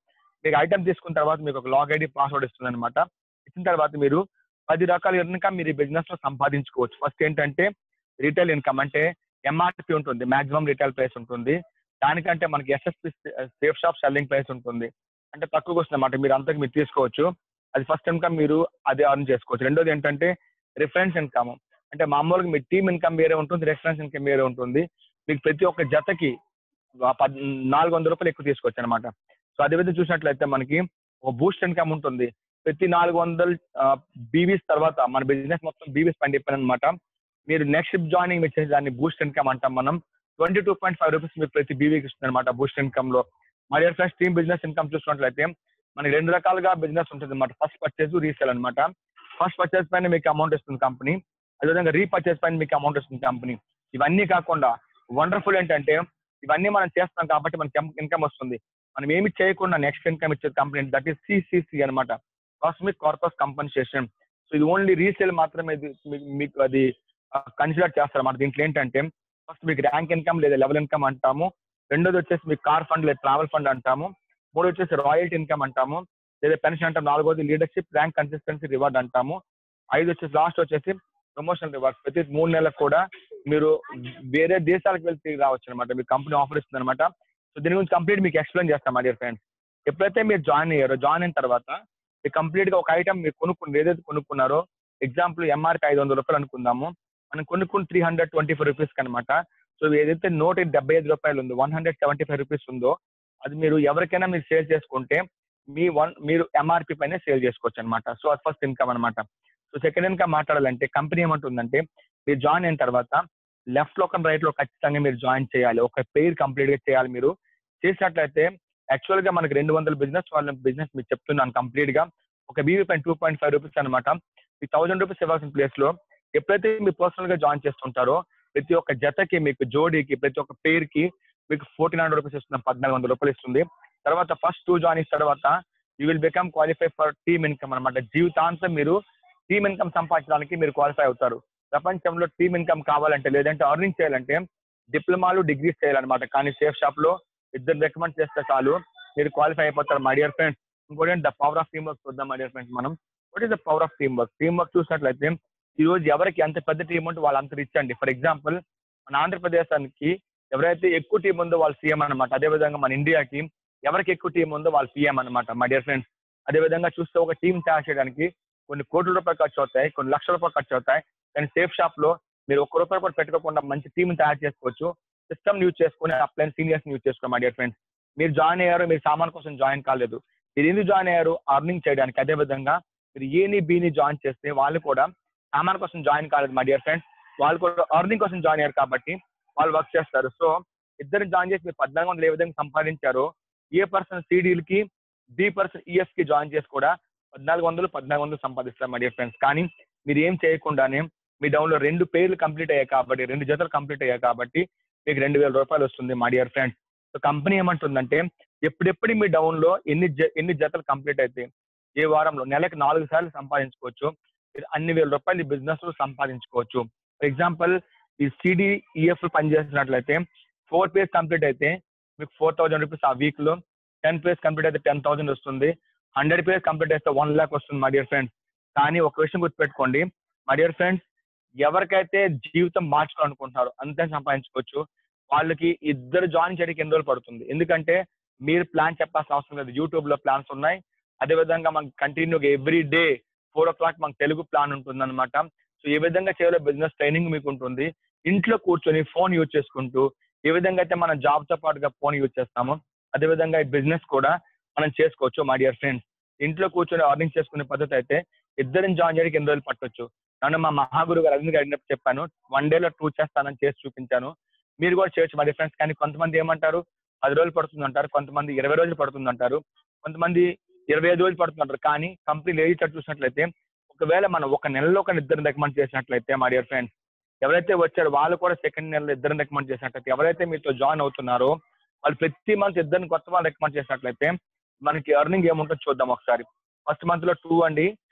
మీకు ఐటమ్ తీసుకున్న తర్వాత మీకు ఒక లాగ్ ఐడి పాస్వర్డ్ ఇస్తుంది అనమాట. ఇచ్చిన తర్వాత మీరు 10 రకాల ఇన్కమ్ మీరు ఈ బిజినెస్ లో సంపాదించుకోవచ్చు. ఫస్ట్ ఏంటంటే రీటైల్ ఇన్కమ్, అంటే ఎంఆర్పి ఉంటుంది, మాక్సిమం రిటైల్ ప్రైస్ ఉంటుంది. దానికంటే మనకి SSP safe shop selling price ఉంటుంది. అంటే తక్కువకి వస్తుంది అన్నమాట. మీరు అంతకు మీరు తీసుకోవచ్చు. అది ఫస్ట్ ఇన్కమ్ మీరు అది అర్న్ చేసుకోవచ్చు. రెండోది ఏంటంటే రిఫరెన్స్ ఇన్కమ్. అంటే మామూలుగా మీ టీమ్ ఇన్కమ్ వేరే ఉంటుంది, రిఫరెన్స్ ఇన్కమ్ వేరే ఉంటుంది. మీకు ప్రతి ఒక్క జతకి 400 రూపాయలు ఎక్కువ తీసుకోవచ్చు అనమాట. సో అదేవిధంగా చూసినట్లయితే మనకి ఒక బూస్ట్ ఇన్కమ్ ఉంటుంది. ప్రతి 400 బీవీస్ తర్వాత మన బిజినెస్ మొత్తం బీవీస్ పైన డిపెండ్ అనమాట. మీరు నెక్స్ట్ జాయినింగ్ వచ్చేసి దాన్ని బూస్ట్ ఇన్కమ్ అంటాం మనం. 22.5 రూపీస్ మీకు ప్రతి బీవీకి ఇస్తుంది అనమాట బూస్ట్ ఇన్కమ్ లో. మరి ఫ్రెండ్స్ టీమ్ బిజినెస్ ఇన్కమ్ చూసుకున్నట్లయితే మనకి 2 రకాలుగా బిజినెస్ ఉంటుంది అనమాట. ఫస్ట్ పర్చేజ్, రీసేల్ అనమాట. ఫస్ట్ పర్చేజ్ పైన మీకు అమౌంట్ ఇస్తుంది కంపెనీ, అదేవిధంగా రీపర్చేజ్ పైన మీకు అమౌంట్ ఇస్తుంది కంపెనీ. ఇవన్నీ కాకుండా వండర్ఫుల్ ఏంటంటే ఇవన్నీ మనం చేస్తాం కాబట్టి మనకి ఇన్కమ్ వస్తుంది. మనం ఏమి చేయకుండా నెక్స్ట్ ఇన్కమ్ ఇచ్చే కంపెనీ దట్ ఈస్ సిసిసి అనమాట, కాస్మిక్ కార్పస్ కంపెన్సేషన్. సో ఇది ఓన్లీ రీసేల్ మాత్రమే మీకు అది కన్సిడర్ చేస్తారు అన్నమాట. దీంట్లో ఏంటంటే ఫస్ట్ మీకు ర్యాంక్ ఇన్కమ్ లేదా లెవెల్ ఇన్కమ్ అంటాము. రెండోది వచ్చేసి మీకు కార్ ఫండ్ లేదా ట్రావెల్ ఫండ్ అంటాము. మూడు వచ్చేసి రాయల్టీ ఇన్కమ్ అంటాము లేదా పెన్షన్ అంటాము. నాలుగోది లీడర్షిప్ ర్యాంక్ కన్సిస్టెన్సీ రివార్డ్ అంటాము. ఐదు వచ్చేసి లాస్ట్ వచ్చేసి ప్రమోషన్ రివార్డ్. ప్రతి 3 నెలలకు కూడా మీరు వేరే దేశాలకు వెళ్ళి తిరిగి రావచ్చు అనమాట. మీకు కంపెనీ ఆఫర్ ఇస్తుంది అనమాట. సో దీని గురించి కంప్లీట్ మీకు ఎక్స్ప్లెయిన్ చేస్తాం మై డియర్ ఫ్రెండ్స్. ఎప్పుడైతే మీరు జాయిన్ అయ్యారో, జాయిన్ అయిన తర్వాత మీరు కంప్లీట్ గా ఒక ఐటమ్ మీరు ఏదైతే కొనుక్కున్నారో, ఎగ్జాంపుల్ ఎంఆర్కి 500 రూపాయలు అనుకుందాము, మనం కొనుక్కుని 324 రూపీస్ అనమాట. సో ఏదైతే 175 రూపాయలు ఉందో, 175 రూపీస్ ఉందో అది మీరు ఎవరికైనా మీరు సేల్ చేసుకుంటే మీరు ఎంఆర్పి పైన సేల్ చేసుకోవచ్చు అనమాట. సో అది ఫస్ట్ ఇన్కమ్ అనమాట. సో సెకండ్ ఇన్కమ్ మాట్లాడాలంటే కంపెనీ ఏమంటుందంటే మీరు జాయిన్ అయిన తర్వాత లెఫ్ట్ లో ఒక రైట్ లో ఖచ్చితంగా మీరు జాయిన్ చేయాలి. ఒక పేర్ కంప్లీట్ గా చేయాలి. మీరు చేసినట్లయితే యాక్చువల్ గా మనకి 200 బిజినెస్ మీకు చెప్తున్నాను కంప్లీట్ గా. ఒక బీవీ పైన 2.5 రూపీస్ అనమాట. మీ 1000 రూపీస్ ఇవ్వాల్సిన ప్లేస్ లో ఎప్పుడైతే మీరు పర్సనల్ గా జాయిన్ చేస్తుంటారో ప్రతి ఒక్క జతకి మీకు జోడీకి ప్రతి ఒక్క పేర్ కి మీకు 1400 రూపీస్ ఇస్తున్నాం, 1400 రూపాయలు ఇస్తుంది. తర్వాత ఫస్ట్ 2 జాయినింగ్స్ తర్వాత you will become qualify for team income అనమాట. జీవితాంతం మీరు టీమ్ ఇన్కమ్ సంపాదించడానికి మీరు క్వాలిఫై అవుతారు. ప్రపంచంలో టీమ్ ఇన్కమ్ కావాలంటే లేదంటే అర్నింగ్ చేయాలంటే డిప్లొమాలు డిగ్రీస్ చేయాలన్నమాట. కానీ సేఫ్ షాప్ లో 2 రికమెండ్ చేస్తే చాలు మీరు క్వాలిఫై అయిపోతారు మై డియర్ ఫ్రెండ్స్. ఇంకోటి the power of team work చూద్దాం మై డియర్ ఫ్రెండ్స్. మనం what is the power of team work? Team work చూసినట్లయితే ఈ రోజు ఎవరికి ఎంత పెద్ద టీం ఉంటే వాళ్ళు అంత రిచ్ అండి. ఫర్ ఎగ్జాంపుల్ మన ఆంధ్రప్రదేశానికి ఎవరైతే ఎక్కువ టీం ఉందో వాళ్ళు సీఎం అనమాట. అదేవిధంగా మన ఇండియాకి ఎవరికి ఎక్కువ టీం ఉందో వాళ్ళు పిఎం అనమాట మై డియర్ ఫ్రెండ్స్. అదేవిధంగా చూస్తే ఒక టీం తయారు చేయడానికి కొన్ని కోట్ల రూపాయలు ఖర్చు అవుతాయి, కొన్ని లక్షల రూపాయలు ఖర్చు అవుతాయి. కానీ సేఫ్ షాప్ లో మీరు 1 రూపాయి కూడా పెట్టుకోకుండా మంచి టీం తయారు చేసుకోవచ్చు. సిస్టమ్ యూజ్ చేసుకుని అప్లైన్ సీనియర్స్ యూజ్ చేసుకోండి మై డియర్ ఫ్రెండ్స్. మీరు జాయిన్ అయ్యారు, మీరు సామాన్ కోసం జాయిన్ కాలేదు, మీరు ఎందుకు జాయిన్ అయ్యారు? అర్నింగ్ చేయడానికి. అదేవిధంగా మీరు ఏని బీని జాయిన్ చేస్తే వాళ్ళు కూడా సామాన్ కోసం జాయిన్ కాలేదు మై డియర్ ఫ్రెండ్స్, వాళ్ళు కూడా అర్నింగ్ కోసం జాయిన్ అయ్యారు కాబట్టి వాళ్ళు వర్క్ చేస్తారు. సో ఇద్దరు జాయిన్ చేసి మీరు 1400 ఏ విధంగా సంపాదించారో ఏ పర్సన్ సిడీలకి బి పర్సన్ ఈఎఫ్ కి జాయిన్ చేసి కూడా 1400 సంపాదిస్తారు మై డియర్ ఫ్రెండ్స్. కానీ మీరు ఏం చేయకుండానే మీ డౌన్ లో 2 పేర్లు కంప్లీట్ అయ్యాయి కాబట్టి, 2 జతలు కంప్లీట్ అయ్యాయి కాబట్టి మీకు 2000 రూపాయలు వస్తుంది my dear friends. So company ఏమంటుందంటే ఎప్పుడెప్పుడు మీ డౌన్ లో ఎన్ని జతలు కంప్లీట్ అయితే ఏ వారంలో నెలకు 4 సార్లు సంపాదించుకోవచ్చు. మీరు అన్ని వేల రూపాయలు ఈ బిజినెస్ లో సంపాదించుకోవచ్చు. ఫర్ ఎగ్జాంపుల్ ఈ సిడిఈఎఫ్ పనిచేసినట్లయితే 4 పేర్స్ కంప్లీట్ అయితే మీకు 4000 రూపీస్ ఆ వీక్ లో, 10 పేర్స్ కంప్లీట్ అయితే 10,000 వస్తుంది, 100 పేర్స్ కంప్లీట్ అయితే 1 lakh వస్తుంది మై డియర్ ఫ్రెండ్స్. కానీ ఒక విషయం గుర్తుపెట్టుకోండి మై డియర్ ఫ్రెండ్స్, ఎవరికైతే జీవితం మార్చుకోవాలనుకుంటున్నారో అంతే సంపాదించుకోవచ్చు. వాళ్ళకి ఇద్దరు జాయిన్ చేయడానికి ఎన్ని రోజులు పడుతుంది? ఎందుకంటే మీరు ప్లాన్ చెప్పాల్సిన అవసరం లేదు. యూట్యూబ్ లో ప్లాన్స్ ఉన్నాయి. అదేవిధంగా మనకి కంటిన్యూగా ఎవ్రీ డే 4 o'clock మనకు తెలుగు ప్లాన్ ఉంటుంది అనమాట. సో ఏ విధంగా చేయాలో బిజినెస్ ట్రైనింగ్ మీకు ఉంటుంది. ఇంట్లో కూర్చొని ఫోన్ యూజ్ చేసుకుంటూ ఏ విధంగా అయితే మనం జాబ్ తో పాటుగా ఫోన్ యూజ్ చేస్తామో అదేవిధంగా ఈ బిజినెస్ కూడా మనం చేసుకోవచ్చు మై డియర్ ఫ్రెండ్స్. ఇంట్లో కూర్చొని అర్నింగ్ చేసుకునే పద్ధతి అయితే ఇద్దరిని జాయిన్ చేయడానికి ఎన్ని రోజులు పట్టొచ్చు. నన్ను మా మహాగురు గారు అరవింద్ గారు అడిగినప్పుడు చెప్పాను, 1 day లో 2 చేస్తానని చేసి చూపించాను. మీరు కూడా చేయొచ్చు మై డియర్ ఫ్రెండ్స్. కానీ కొంతమంది ఏమంటారు 10 రోజులు పడుతుంది అంటారు, కొంతమంది 20 రోజులు పడుతుంది అంటారు, కొంతమంది 25 రోజులు పడుతుంటారు. కానీ కంపెనీలు ఏది చూసినట్లయితే ఒకవేళ మనం 1 నెలలో ఒక ఇద్దరిని రికమెండ్ చేసినట్లయితే మై డియర్ ఫ్రెండ్స్, ఎవరైతే వచ్చారో వాళ్ళు కూడా సెకండ్ నెలలో ఇద్దరిని రికమెండ్ చేసినట్లయితే, ఎవరైతే మీతో జాయిన్ అవుతున్నారో వాళ్ళు ప్రతి మంత్ ఇద్దరిని కొత్త వాళ్ళు రికమెండ్ చేసినట్లయితే మనకి ఎర్నింగ్ ఏముంటుందో చూద్దాం ఒకసారి. ఫస్ట్ మంత్ లో 2 అండి,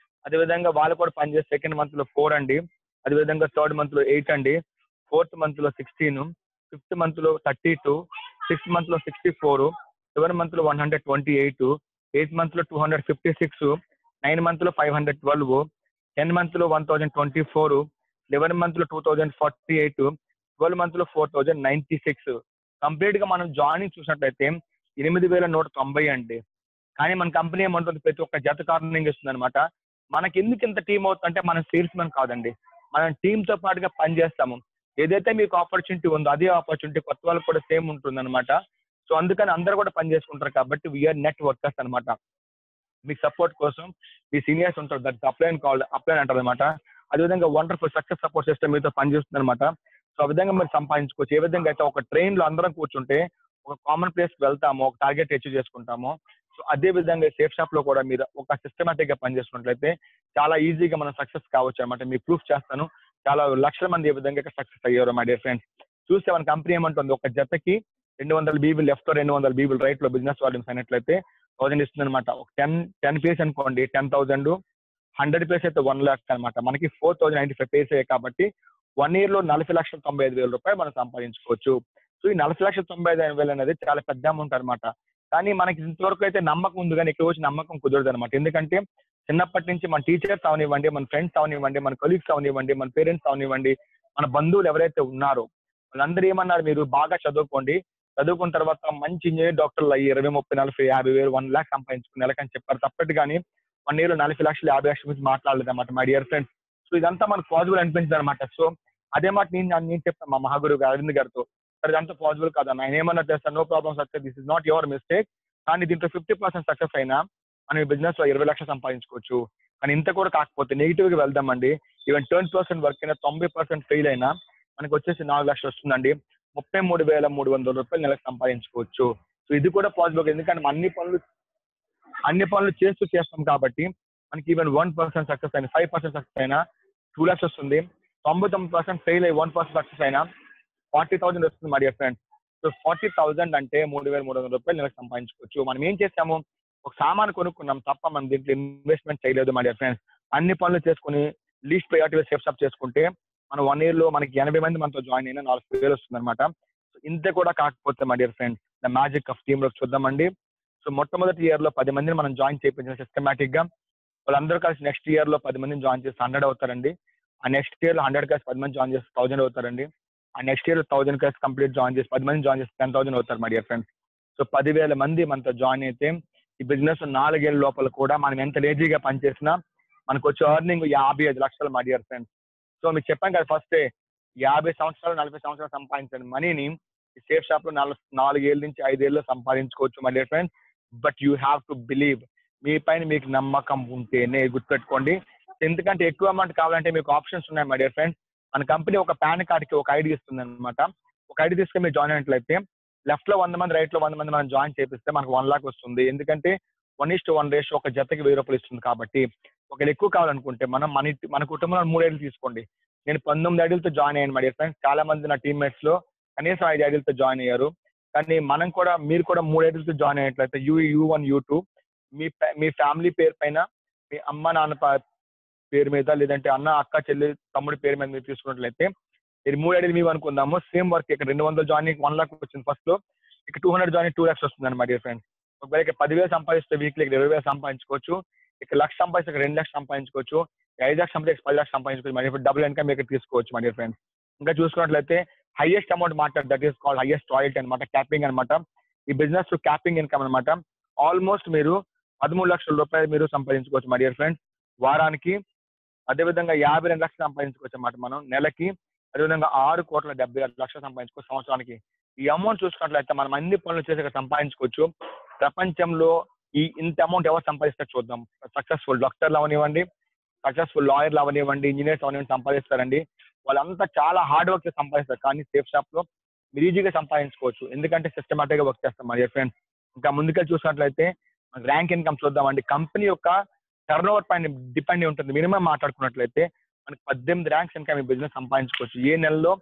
అదేవిధంగా వాళ్ళు కూడా పనిచేసి సెకండ్ మంత్ లో 4 అండి, అదేవిధంగా థర్డ్ మంత్ లో 8 అండి, ఫోర్త్ మంత్ లో 16, ఫిఫ్త్ మంత్ లో 32, సిక్స్త్ మంత్ లో 64, సెవెంత్ మంత్ లో 128, ఎయిత్ మంత్ లో 256, 9 మంత్ లో 512, 10 మంత్ లో 1024, 11 మంత్ లో 2048, 12 months లో 4096. కంప్లీట్ గా మనం జాయినింగ్ చూసినట్లయితే 8190 అండి. కానీ మన కంపెనీ ఏమంటుంది, ప్రతి ఒక్క జత కార్నింగ్ ఇస్తుంది అనమాట. మనకి ఎందుకు ఇంత టీం అవుతుందంటే మనం సేల్స్ మెన్ కాదండి, మనం టీంతో పాటుగా పనిచేస్తాము. ఏదైతే మీకు ఆపర్చునిటీ ఉందో అదే ఆపర్చునిటీ కొత్త వాళ్ళకి కూడా సేమ్ ఉంటుంది అనమాట. సో అందుకని అందరూ కూడా పని చేసుకుంటారు కాబట్టి వీఆర్ నెట్ వర్కర్స్ అనమాట. మీకు సపోర్ట్ కోసం మీ సీనియర్స్ ఉంటారు, దట్ అప్లైన్ కాల్ అప్లైన్ అంటారు అనమాట. అదేవిధంగా వండర్ఫుల్ సక్సెస్ సపోర్ట్ సిస్టమ్ మీతో పనిచేస్తుంది అనమాట. సో ఆ విధంగా మీరు సంపాదించుకోవచ్చు. ఏ విధంగా అయితే ఒక ట్రైన్ లో అందరం కూర్చుంటే ఒక కామన్ ప్లేస్ కి వెళ్తాము, ఒక టార్గెట్ అచీవ్ చేసుకుంటాము. సో అదే విధంగా సేఫ్ షాప్ లో కూడా మీరు ఒక సిస్టమేటిక్ గా పనిచేసుకున్నట్లయితే చాలా ఈజీగా మనం సక్సెస్ కావచ్చు అనమాట. మీకు ప్రూఫ్ చేస్తాను, చాలా లక్షల మంది ఏ విధంగా సక్సెస్ అయ్యారు మై డియర్ ఫ్రెండ్స్. చూస్తే మన కంపెనీ ఏమంటుంది, ఒక జతకి 200 బీబీలు లెఫ్ట్, 200 బీబీలు రైట్ లో బిజినెస్ వాల్యూమ్స్ అయినట్లయితే 1000 ఇస్తుంది అనమాట. ఒక 10 పేస్ అనుకోండి 10,000, 100 పేస్ అయితే 1 lakh అనమాట. మనకి 4095 పేస్ అయ్యాయి కాబట్టి 1 year లో 40,95,000 రూపాయలు మనం సంపాదించుకోవచ్చు. సో ఈ 40,95,000 అనేది చాలా పెద్ద అమౌంట్ అనమాట. కానీ మనకి ఇంతవరకు అయితే నమ్మకం ఉంది, కానీ ఇక్కడ వచ్చి నమ్మకం కుదరదు అనమాట. ఎందుకంటే చిన్నప్పటి నుంచి మన టీచర్స్ అవనివ్వండి, మన ఫ్రెండ్స్ అవనివ్వండి, మన కొలీగ్స్ అవనివ్వండి, మన పేరెంట్స్ అవనివ్వండి, మన బంధువులు ఎవరైతే ఉన్నారో వాళ్ళందరూ ఏమన్నారు, మీరు బాగా చదువుకోండి, చదువుకున్న తర్వాత మంచి ఇంజనీర్ డాక్టర్లు అయ్యి 20, 30, 40, 50,000, 1 lakh సంపాదించుకుని నెలకని చెప్పారు తప్పట్టు. కానీ 1 year లో 40 లక్షలు 50 లక్షల గురించి మాట్లాడలేదు అనమాట మై డియర్ ఫ్రెండ్స్. సో ఇదంతా మనకు పాసిబుల్ అనిపించింది అనమాట. సో అదే మాట నేను చెప్తాను మా మహాగురు అరవింద్ గారితో, సార్ ఇదంతా పాసిబుల్ కాదన్న, ఆయన ఏమన్నా చేస్తాను, no problem sir, this is not your mistake, కానీ దీంట్లో 50% సక్సెస్ అయినా మనం ఈ బిజినెస్ లో 20 లక్షలు సంపాదించుకోవచ్చు. కానీ ఇంత కూడా కాకపోతే నెగిటివ్ గా వెళ్దామండి, ఈవెన్ 10% వర్క్ అయినా 90% ఫెయిల్ అయినా మనకు వచ్చేసి 4 లక్షలు వస్తుందండి. 33,300 రూపాయలు నెలకు సంపాదించుకోవచ్చు. సో ఇది కూడా పాసిబుల్, ఎందుకంటే మనం అన్ని పనులు చేస్తాం కాబట్టి మనకి ఈవెన్ 1% సక్సెస్ అయినా 5% సక్సెస్ అయినా 2 lakhs వస్తుంది. 99% ఫెయిల్ అయ్యి 1% సక్సెస్ అయినా 40,000 వస్తుంది మై డియర్ ఫ్రెండ్స్. సో 40,000 అంటే 3,300 రూపాయలు నెలకు సంపాదించుకోవచ్చు. మనం ఏం చేస్తాము, ఒక సామాన్ కొనుక్కున్నాం తప్ప మనం దీంట్లో ఇన్వెస్ట్మెంట్ చేయలేదు మై డియర్ ఫ్రెండ్స్. అన్ని పనులు చేసుకుని లీస్ట్ ప్రయారిటీలో సేఫ్ షాప్ చేసుకుంటే మన 1 year లో మనకి 80 మంది మనతో జాయిన్ అయినా 4,000 వస్తుంది అనమాట. సో ఇంత కూడా కాకపోతే my dear friends, the magic of team work చూద్దామండి. సో మొట్టమొదటి ఇయర్ లో 10 మందిని మనం జాయిన్ చేయించిన సిస్టమేటిక్ గా, వాళ్ళందరూ కలిసి నెక్స్ట్ ఇయర్ లో 10 మందిని జాయిన్ చేసి 100 అవుతారండి. ఆ నెక్స్ట్ ఇయర్ లో 100 కలిసి 10 మంది జాయిన్ చేసి 1000 అవుతారండి. ఆ నెక్స్ట్ ఇయర్ లో 1000 కలిసి కంప్లీట్ జాయిన్ చేసి 10 మంది జాయిన్ చేసి 10,000 అవుతారు మై డియర్ ఫ్రెండ్స్. సో 10,000 మంది మనతో జాయిన్ అయితే ఈ బిజినెస్ 4 ఏళ్ళ లోపల కూడా మనం ఎంత లేజీగా పనిచేసినా మనకు వచ్చే ఎర్నింగ్ 55 లక్షలు మై డియర్ ఫ్రెండ్స్. సో మీకు చెప్పాను కదా ఫస్ట్, 50 సంవత్సరాలు 40 సంవత్సరాలు సంపాదించిన మనీని ఈ సేఫ్ షాప్ లో 4 ఏళ్ళ నుంచి 5 ఏళ్ళు సంపాదించుకోవచ్చు my dear friends. But you have to believe, మీ పైన మీకు నమ్మకం ఉంటేనే, గుర్తుపెట్టుకోండి. ఎందుకంటే ఎక్కువ అమౌంట్ కావాలంటే మీకు ఆప్షన్స్ ఉన్నాయి మై డియర్ ఫ్రెండ్స్. మన కంపెనీ ఒక పాన్ కార్డ్ కి ఒక ఐడి ఇస్తుంది అనమాట. ఒక ఐడి తీసుకొని మీరు జాయిన్ అయినట్లయితే లెఫ్ట్ లో 100 మంది, రైట్ లో 100 మంది మనం జాయిన్ చేపిస్తే మనకు 1 lakh వస్తుంది. ఎందుకంటే 1:1 రేషియో, ఒక జతకి 1000 రూపాయలు ఇస్తుంది కాబట్టి. ఒకవేళ ఎక్కువ కావాలనుకుంటే మన కుటుంబంలో 3 ఐడీలు తీసుకోండి. నేను 19 ఐడీలతో జాయిన్ అయ్యాను మై డియర్ ఫ్రెండ్స్. చాలా మంది నా టీమ్మేట్స్ లో కనీసం 5 ఐడీలతో జాయిన్ అయ్యారు. కానీ మీరు కూడా 3 ఐడీలతో జాయిన్ అయినట్లయితే U1, U2 మీ ఫ్యామిలీ పేరు పైన, మీ అమ్మ నాన్న పేరు మీద, లేదంటే అన్న అక్క చెల్లి తమ్ముడి పేరు మీద మీరు తీసుకున్నట్లయితే, ఇది 3 ఐడీలు మేము అనుకుందాము, సేమ్ వర్క్ ఇక్కడ 200 జాయినింగ్ 1 lakh వచ్చింది ఫస్ట్ లో, ఇక్కడ 200 జాయినింగ్ 2 lakhs వస్తుంది మై డియర్ ఫ్రెండ్స్. ఒకవేళ ఇక్కడ 10,000 సంపాదిస్తే వీక్లీ ఇక్కడ 20,000 సంపాదించుకోవచ్చు. ఇక్కడ 1,00,000 సంపాదిస్తే ఇక్కడ 2 lakhs సంపాదించుకోవచ్చు. 5 lakhs సంపాదిస్తే 10 lakhs సంపాదించుకోవచ్చు మై డియర్. డబుల్ ఇన్కమ్ ఇక్కడ తీసుకోవచ్చు మై డియర్ ఫ్రెండ్స్. ఇంకా చూసుకున్నట్లయితే హైయెస్ట్ అమౌంట్ మాట్లాడు, that is called highest royalty అనమాట, క్యాపింగ్ అనమాట. ఈ బిజినెస్ క్యాపింగ్ ఇన్కమ్ అనమాట. ఆల్మోస్ట్ మీరు 13 లక్షల రూపాయలు మీరు సంపాదించుకోవచ్చు మై డియర్ ఫ్రెండ్స్ వారానికి. అదేవిధంగా 52 లక్షలు సంపాదించుకోవచ్చు అన్నమాట మనం నెలకి. అదేవిధంగా 6,76,00,000 సంపాదించుకోవచ్చు సంవత్సరానికి. ఈ అమౌంట్ చూసుకున్నట్లయితే మనం అన్ని పనులు చేసి ఇక్కడ సంపాదించుకోవచ్చు. ప్రపంచంలో ఇంత అమౌంట్ ఎవరు సంపాదిస్తారు చూద్దాం. సక్సెస్ఫుల్ డాక్టర్లు అవనివ్వండి, సక్సెస్ఫుల్ లాయర్లు అవనివ్వండి, ఇంజనీర్స్ అవనివ్వండి సంపాదిస్తారండి. వాళ్ళంతా చాలా హార్డ్ వర్క్ సంపాదిస్తారు. కానీ సేఫ్ షాప్ లో మీరు ఈజీగా సంపాదించుకోవచ్చు, ఎందుకంటే సిస్టమేటిక్ గా వర్క్ చేస్తాం మై డియర్ ఫ్రెండ్స్. ఇంకా ముందుకెళ్ళి చూసినట్లయితే ర్యాంక్ ఇన్కమ్ చూద్దామండి. కంపెనీ యొక్క టర్న్ ఓవర్ పైన డిపెండ్ ఉంటుంది. మినిమం మాట్లాడుకున్నట్లయితే మనకి 18 ర్యాంక్స్ ఇంకా మీ బిజినెస్ సంపాదించుకోవచ్చు. ఏ నెలలో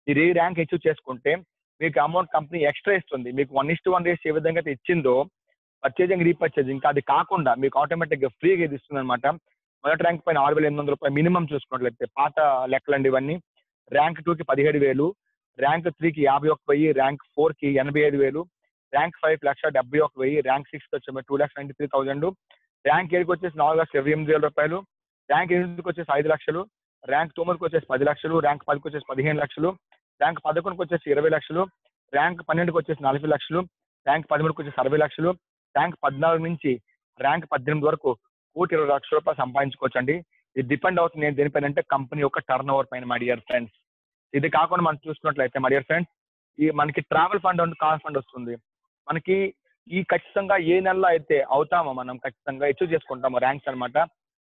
మీరు ఏ ర్యాంక్ అచీవ్ చేసుకుంటే మీకు అమౌంట్ కంపెనీ ఎక్స్ట్రా ఇస్తుంది. మీకు 1:1 రేషియో ఏ విధంగా అయితే ఇచ్చిందో పర్చేజింగ్ రీపర్చేజింగ్, ఇంకా అది కాకుండా మీకు ఆటోమేటిక్ గా ఫ్రీగా ఇది ఇస్తుంది అనమాట. మొదటి ర్యాంక్ పైన 6,800 రూపాయలు మినిమం చూసుకున్నట్లయితే, పాత లెక్కలండి ఇవన్నీ. ర్యాంక్ 2కి 17,000, ర్యాంక్ 3కి 51,000, ర్యాంక్ 4కి 85,000, ర్యాంక్ 5 1,71,000, ర్యాంక్ 6కి వచ్చి 2,93,000, ర్యాంక్ 7కి వచ్చేసి 4,28,000 రూపాయలు, ర్యాంక్ 8కి వచ్చేసి 5 లక్షలు, ర్యాంక్ 9కి వచ్చేసి 10 లక్షలు, ర్యాంక్ 10కి వచ్చేసి 15 లక్షలు, ర్యాంక్ 11కి వచ్చేసి 20 లక్షలు, ర్యాంక్ 12కి వచ్చేసి 40 లక్షలు, ర్యాంక్ 13కి వచ్చేసి 60 లక్షలు, ర్యాంక్ 14 నుంచి ర్యాంక్ 18 వరకు ₹1,20,00,000 సంపాదించుకోవచ్చు అండి. ఇది డిపెండ్ అవుతుంది దేనిపైన అంటే కంపెనీ యొక్క టర్న్ ఓవర్ పైన మై డియర్ ఫ్రెండ్స్. ఇది కాకుండా మనం చూసుకున్నట్లయితే మై డియర్ ఫ్రెండ్స్, ఈ మనకి travel fund and car fund వస్తుంది. మనకి ఈ ఖచ్చితంగా ఏ నెలలో అయితే అవుతామో మనం ఖచ్చితంగా అచీవ్ చేసుకుంటామో ర్యాంక్స్ అనమాట,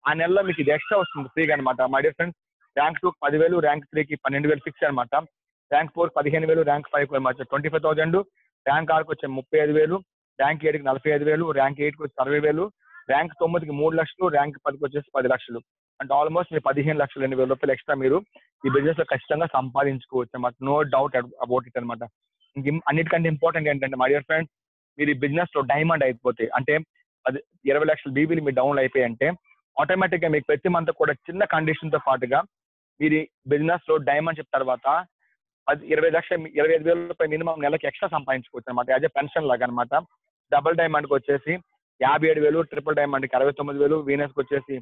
ఆ నెలలో మీకు ఇది ఎక్స్ట్రా వస్తుంది ఫ్రీగా అనమాట my dear friends. Rank 2 10,000, rank 3కి 12,000 ఫిక్స్ అనమాట, ర్యాంక్ 4 15,000, ర్యాంక్ 5 అనమాట 25,000, ర్యాంక్ 6కి వచ్చే 35,000, ర్యాంక్ 7కి 45,000, ర్యాంక్ 8కి వచ్చి 60,000, ర్యాంక్ 9కి 3 లక్షలు, ర్యాంక్ 10కి వచ్చేసి 10 లక్షలు. అంటే ఆల్మోస్ట్ మీరు 15,80,000 ఎక్స్ట్రా మీరు ఈ బిజినెస్ లో ఖచ్చితంగా సంపాదించుకోవచ్చు అనమాట. నో డౌట్ అబౌట్ ఇట్ అనమాట. అన్నిటికంటే ఇంపార్టెంట్ ఏంటంటే మై డియర్ ఫ్రెండ్స్, మీరు ఈ బిజినెస్ లో డైమండ్ అయిపోతే అంటే అది 20 లక్షల బీబీలు మీ డౌన్ అయిపోయి అంటే ఆటోమేటిక్ గా మీకు ప్రతి మంత్ కూడా చిన్న కండిషన్ తో పాటుగా మీరు బిజినెస్ లో డైమండ్ చెప్పిన తర్వాత 25,000 మినిమం నెలకి ఎక్స్ట్రా సంపాదించుకోవచ్చు అనమాట. యాజ్ ఎ పెన్షన్ లాగా అనమాట. డబుల్ డైమండ్ కి వచ్చేసి 57,000, ట్రిపుల్ డైమండ్ కి 69,000, వీనస్ కి వచ్చేసి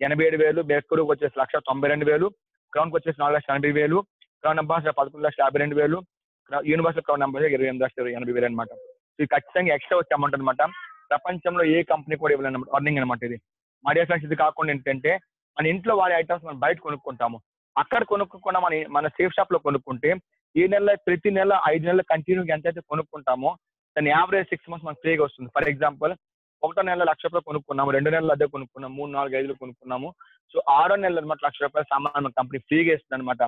87,000, మెర్క్యూరీకి వచ్చేసి 1,92,000, క్రౌన్ కి వచ్చేసి 4,80,000, crown ambassador 11,52,000, universal crown ambassador 28,80,000 అనమాట. ఇది ఖచ్చితంగా ఎక్స్ట్రా వచ్చే అమౌంట్ అనమాట. ప్రపంచంలో ఏ కంపెనీ కూడా ఇవ్వలేని అర్నింగ్ అనమాట ఇది. మై డియర్ ఫ్రెండ్స్, ఇది కాకుండా ఏంటంటే మన ఇంట్లో వాడే ఐటమ్స్ మనం బయట కొనుక్కుంటాము. అక్కడ కొనుక్కోకుండా మన సేఫ్ షాప్ లో కొనుక్కుంటే ఈ నెల ప్రతి నెల 5 నెలలు కంటిన్యూగా ఎంతైతే కొనుక్కుంటామో దాని యావరేజ్ 6 months మనకు ఫ్రీగా వస్తుంది. ఫర్ ఎగ్జాంపుల్, 1వ నెల ₹1,00,000 కొనుక్కున్నాము, 2 నెలలు అదే కొనుక్కున్నాము, 3, 4, 5 కొనుక్కున్నాము. సో 6వ నెల అనమాట ₹1,00,000 సామాన్ మన కంపెనీ ఫ్రీగా ఇస్తుంది అనమాట.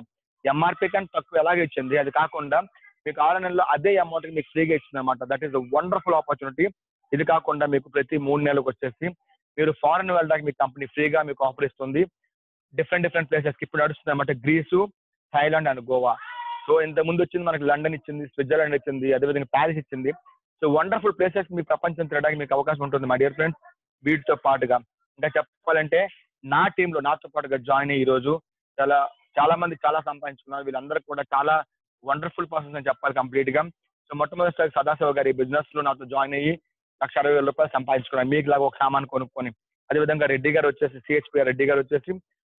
ఎంఆర్పీ కంటే తక్కువ ఎలాగ ఇచ్చింది, అది కాకుండా మీకు 6వ నెలలో అదే అమౌంట్ మీకు ఫ్రీగా ఇచ్చింది అనమాట. That is wonderful opportunity. ఇది కాకుండా మీకు ప్రతి 3 నెలలకు వచ్చేసి మీరు ఫారెన్ వెళ్ళడానికి మీ కంపెనీ ఫ్రీగా మీకు ఆఫర్ ఇస్తుంది. డిఫరెంట్ ప్లేసెస్ కి ఇప్పుడు నడుస్తుంది అనమాట. Greece, Thailand and Goa. So ఇంత ముందు వచ్చింది మనకి లండన్ ఇచ్చింది, స్విట్జర్లాండ్ ఇచ్చింది, అదేవిధంగా ప్యారిస్ ఇచ్చింది. సో వండర్ఫుల్ ప్లేసెస్ మీ ప్రపంచం తిరగడానికి మీకు అవకాశం ఉంటుంది మై డియర్ ఫ్రెండ్స్. వీటితో పాటుగా ఇంకా చెప్పాలంటే నా టీంలో నాతో పాటుగా జాయిన్ అయ్యి ఈరోజు చాలా మంది చాలా సంపాదించుకున్నారు. వీళ్ళందరూ కూడా చాలా వండర్ఫుల్ పర్సన్స్ అని చెప్పాలి కంప్లీట్ గా. సో మొట్టమొదటిసారి సదాశివ గారి బిజినెస్ లో నాతో జాయిన్ అయ్యి ₹1,60,000 సంపాదించుకున్నారు మీకు లాగా ఒక సామాన్ కొనుక్కొని. అదేవిధంగా రెడ్డి గారు వచ్చేసి సిహెచ్పి రెడ్డి గారు వచ్చేసి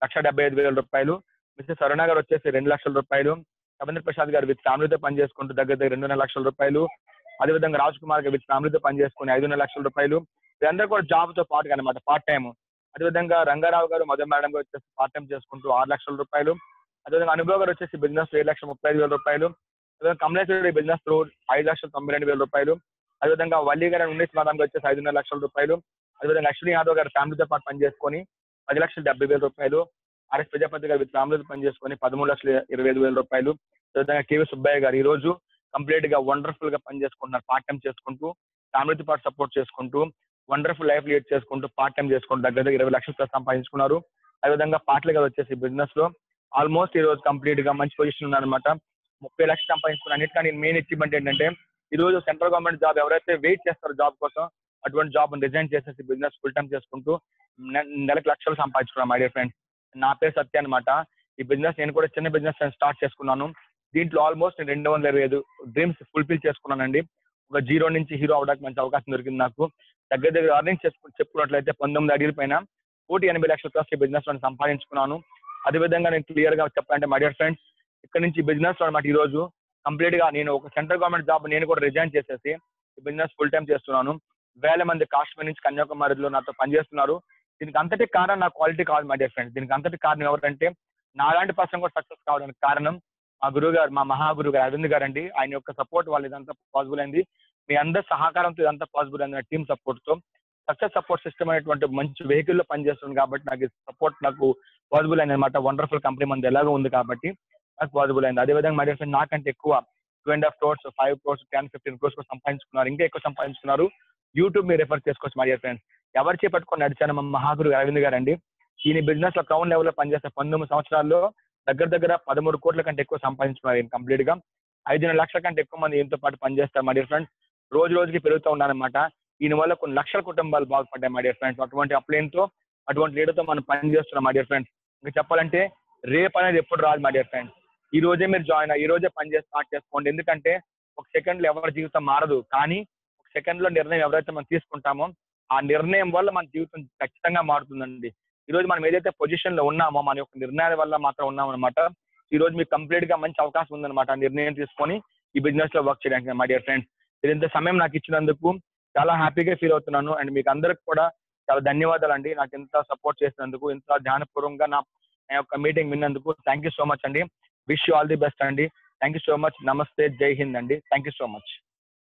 ₹1,75,000, మిస్టర్ అరుణ గారు వచ్చేసి ₹2,00,000, రవీంద్ర ప్రసాద్ గారు విత్ ఫ్యామిలీతో పనిచేసుకుంటూ దగ్గర ₹2,50,000, అదేవిధంగా రాజ్ కుమార్ గారు విత్ ఫ్యామిలీతో పనిచేసుకుని ₹5,00,000. వీరందరూ కూడా జాబ్ తో పాటుగా అనమాట, పార్ట్ టైం. అదేవిధంగా రంగారావు గారు, మధు మేడం గారు వచ్చేసి పార్ట్ టైం చేసుకుంటూ ₹6,00,000. అదేవిధంగా అనుభవ్ గారు వచ్చేసి బిజినెస్ ₹7,35,000. అదేవిధంగా కమలేశ్వరి బిజినెస్ త్రూ ₹5,92,000. అదేవిధంగా వల్లి గారు, ఉన్నీస్ మేడం గారు వచ్చేసి ₹5,500,000. అదేవిధంగా అశ్విని యాదవ్ గారు ఫ్యామిలీతో పాటు పనిచేసుకొని ₹10,70,000. ఆర్ఎస్ ప్రజాపతి గారు విత్ ఫ్యామిలీతో పనిచేసుకొని ₹13,25,000. అదేవిధంగా కేవీ సుబ్బయ్య గారు ఈ రోజు కంప్లీట్ గా వండర్ఫుల్ గా పనిచేసుకుంటున్నారు. పార్ట్ టైం చేసుకుంటూ, ఫ్యామిలీతో పాటు సపోర్ట్ చేసుకుంటూ, వండర్ఫుల్ లైఫ్ లీడ్ చేసుకుంటూ, పార్ట్ టైం చేసుకుంటూ దగ్గర ₹20 లక్షలు సంపాదించుకున్నారు. అదేవిధంగా పాటలు గారు వచ్చేసి బిజినెస్ లో ఆల్మోస్ట్ ఈ రోజు కంప్లీట్ గా మంచి పొజిషన్ ఉన్నారనమాట. 30 లక్షలు సంపాదించుకున్నారు. అన్నిటికీ మెయిన్ అచీవ్మెంట్ ఏంటంటే ఈ రోజు సెంట్రల్ గవర్నమెంట్ జాబ్ ఎవరైతే వెయిట్ చేస్తారో జాబ్ కోసం, అటువంటి జాబ్ రిజైన్ చేసేసి బిజినెస్ ఫుల్ టైం చేసుకుంటూ నెలకు లక్షలు సంపాదించుకున్నాను మై డియర్ ఫ్రెండ్స్. నా పేరు సత్య అనమాట. ఈ బిజినెస్ నేను కూడా చిన్న బిజినెస్ స్టార్ట్ చేసుకున్నాను. దీంట్లో ఆల్మోస్ట్ నేను 225 డ్రీమ్స్ ఫుల్ఫిల్ చేసుకున్నానండి. ఒక జీరో నుంచి హీరో అవడానికి మంచి అవకాశం దొరికింది నాకు. దగ్గర అర్నింగ్ చెప్పుకున్నట్లయితే 19 అడుగుల పైన ₹180,00,000 బిజినెస్ లో సంపాదించుకున్నాను. అదేవిధంగా నేను క్లియర్ గా చెప్పాలంటే మై డియర్ ఫ్రెండ్స్, ఇక్కడ నుంచి బిజినెస్ లో అనమాట ఈ రోజు కంప్లీట్ గా నేను ఒక సెంట్రల్ గవర్నమెంట్ జాబ్ నేను కూడా రిజైన్ చేసేసి బిజినెస్ ఫుల్ టైం చేస్తున్నాను. వేల మంది కాశ్మీర్ నుంచి కన్యాకుమారిలో నాతో పనిచేస్తున్నారు. దీనికి అంతటి కారణం నా క్వాలిటీ కావాలి మై డియర్ ఫ్రెండ్స్. దీనికి అంతటి కారణం ఎవరంటే నాలాంటి పర్సన్ కూడా సక్సెస్ కావడానికి కారణం మా గురువు గారు, మా మహాగురువు గారు అరవింద్ గారు అండి. ఆయన యొక్క సపోర్ట్ వల్ల ఇదంతా పాసిబుల్ అయింది. మీ అందరి సహకారంతో ఇదంతా పాసిబుల్ అయింది. టీమ్ సపోర్ట్ తో సక్సెస్ సపోర్ట్ సిస్టమ్ అనేటువంటి మంచి వెహికల్ లో పనిచేస్తుంది కాబట్టి నాకు సపోర్ట్ నాకు పాసిబుల్ అయింది అనమాట. వండర్ఫుల్ కంపెనీ మనది ఎలాగో ఉంది కాబట్టి నాకు పాసిబుల్ అయింది. అదేవిధంగా మై డియర్ ఫ్రెండ్ నాకంటే ఎక్కువ 2.5 crores, 5 crores, 10, 15 crores సంపాదించుకున్నారు. ఇంకా ఎక్కువ సంపాదించుకున్నారు. యూట్యూబ్ మీరు రెఫర్ చేసుకోవచ్చు మై డియర్ ఫ్రెండ్స్. ఎవరు చేపట్టుకొని నడిచాను మా మహాగురు అరవింద్ గారు అండి. ఈయన బిజినెస్ లో క్రౌన్ లెవెల్ లో పనిచేస్తే 19 సంవత్సరాల్లో దగ్గర 13 కోట్ల కంటే ఎక్కువ సంపాదించుకున్నారు ఈయన కంప్లీట్ గా. 5 లక్షల కంటే ఎక్కువ మంది ఈయనతో పాటు పనిచేస్తారు మై డియర్ ఫ్రెండ్స్. రోజుకి పెరుగుతూ ఉన్నారనమాట. ఈయన వల్ల కొన్ని లక్షల కుటుంబాలు బాగుపడ్డాయి మై డియర్ ఫ్రెండ్స్. అటువంటి అప్లైన్తో, అటువంటి లీడర్తో మనం పనిచేస్తున్నాం మై డియర్ ఫ్రెండ్స్. ఇంకా చెప్పాలంటే రేపు అనేది ఎప్పుడు రాదు మై డియర్ ఫ్రెండ్స్. ఈ రోజే మీరు జాయిన్ అయ్యి ఈ రోజే పనిచేసి స్టార్ట్ చేసుకోండి. ఎందుకంటే ఒక సెకండ్ లో ఎవరి జీవితం మారదు, కానీ ఒక సెకండ్ లో నిర్ణయం ఎవరైతే మనం తీసుకుంటామో ఆ నిర్ణయం వల్ల మన జీవితం ఖచ్చితంగా మారుతుందండి. ఈ రోజు మనం ఏదైతే పొజిషన్ లో ఉన్నామో మన యొక్క నిర్ణయాల వల్ల మాత్రం ఉన్నాం అనమాట. ఈ రోజు మీకు కంప్లీట్ గా మంచి అవకాశం ఉందన్నమాట నిర్ణయం తీసుకొని ఈ బిజినెస్ లో వర్క్ చేయడానికి. మై డియర్ ఫ్రెండ్స్, మీరు ఇంత సమయం నాకు ఇచ్చినందుకు చాలా హ్యాపీగా ఫీల్ అవుతున్నాను. అండ్ మీకు అందరికి కూడా చాలా ధన్యవాదాలు అండి. నాకు ఇంత సపోర్ట్ చేసినందుకు, ఇంత ధ్యానపూర్వకంగా నా యొక్క మీటింగ్ విన్నందుకు థ్యాంక్ యూ సో మచ్ అండి. Wish you all the best అండి. Thank you so much. నమస్తే, జై హింద్ అండి. Thank you so much.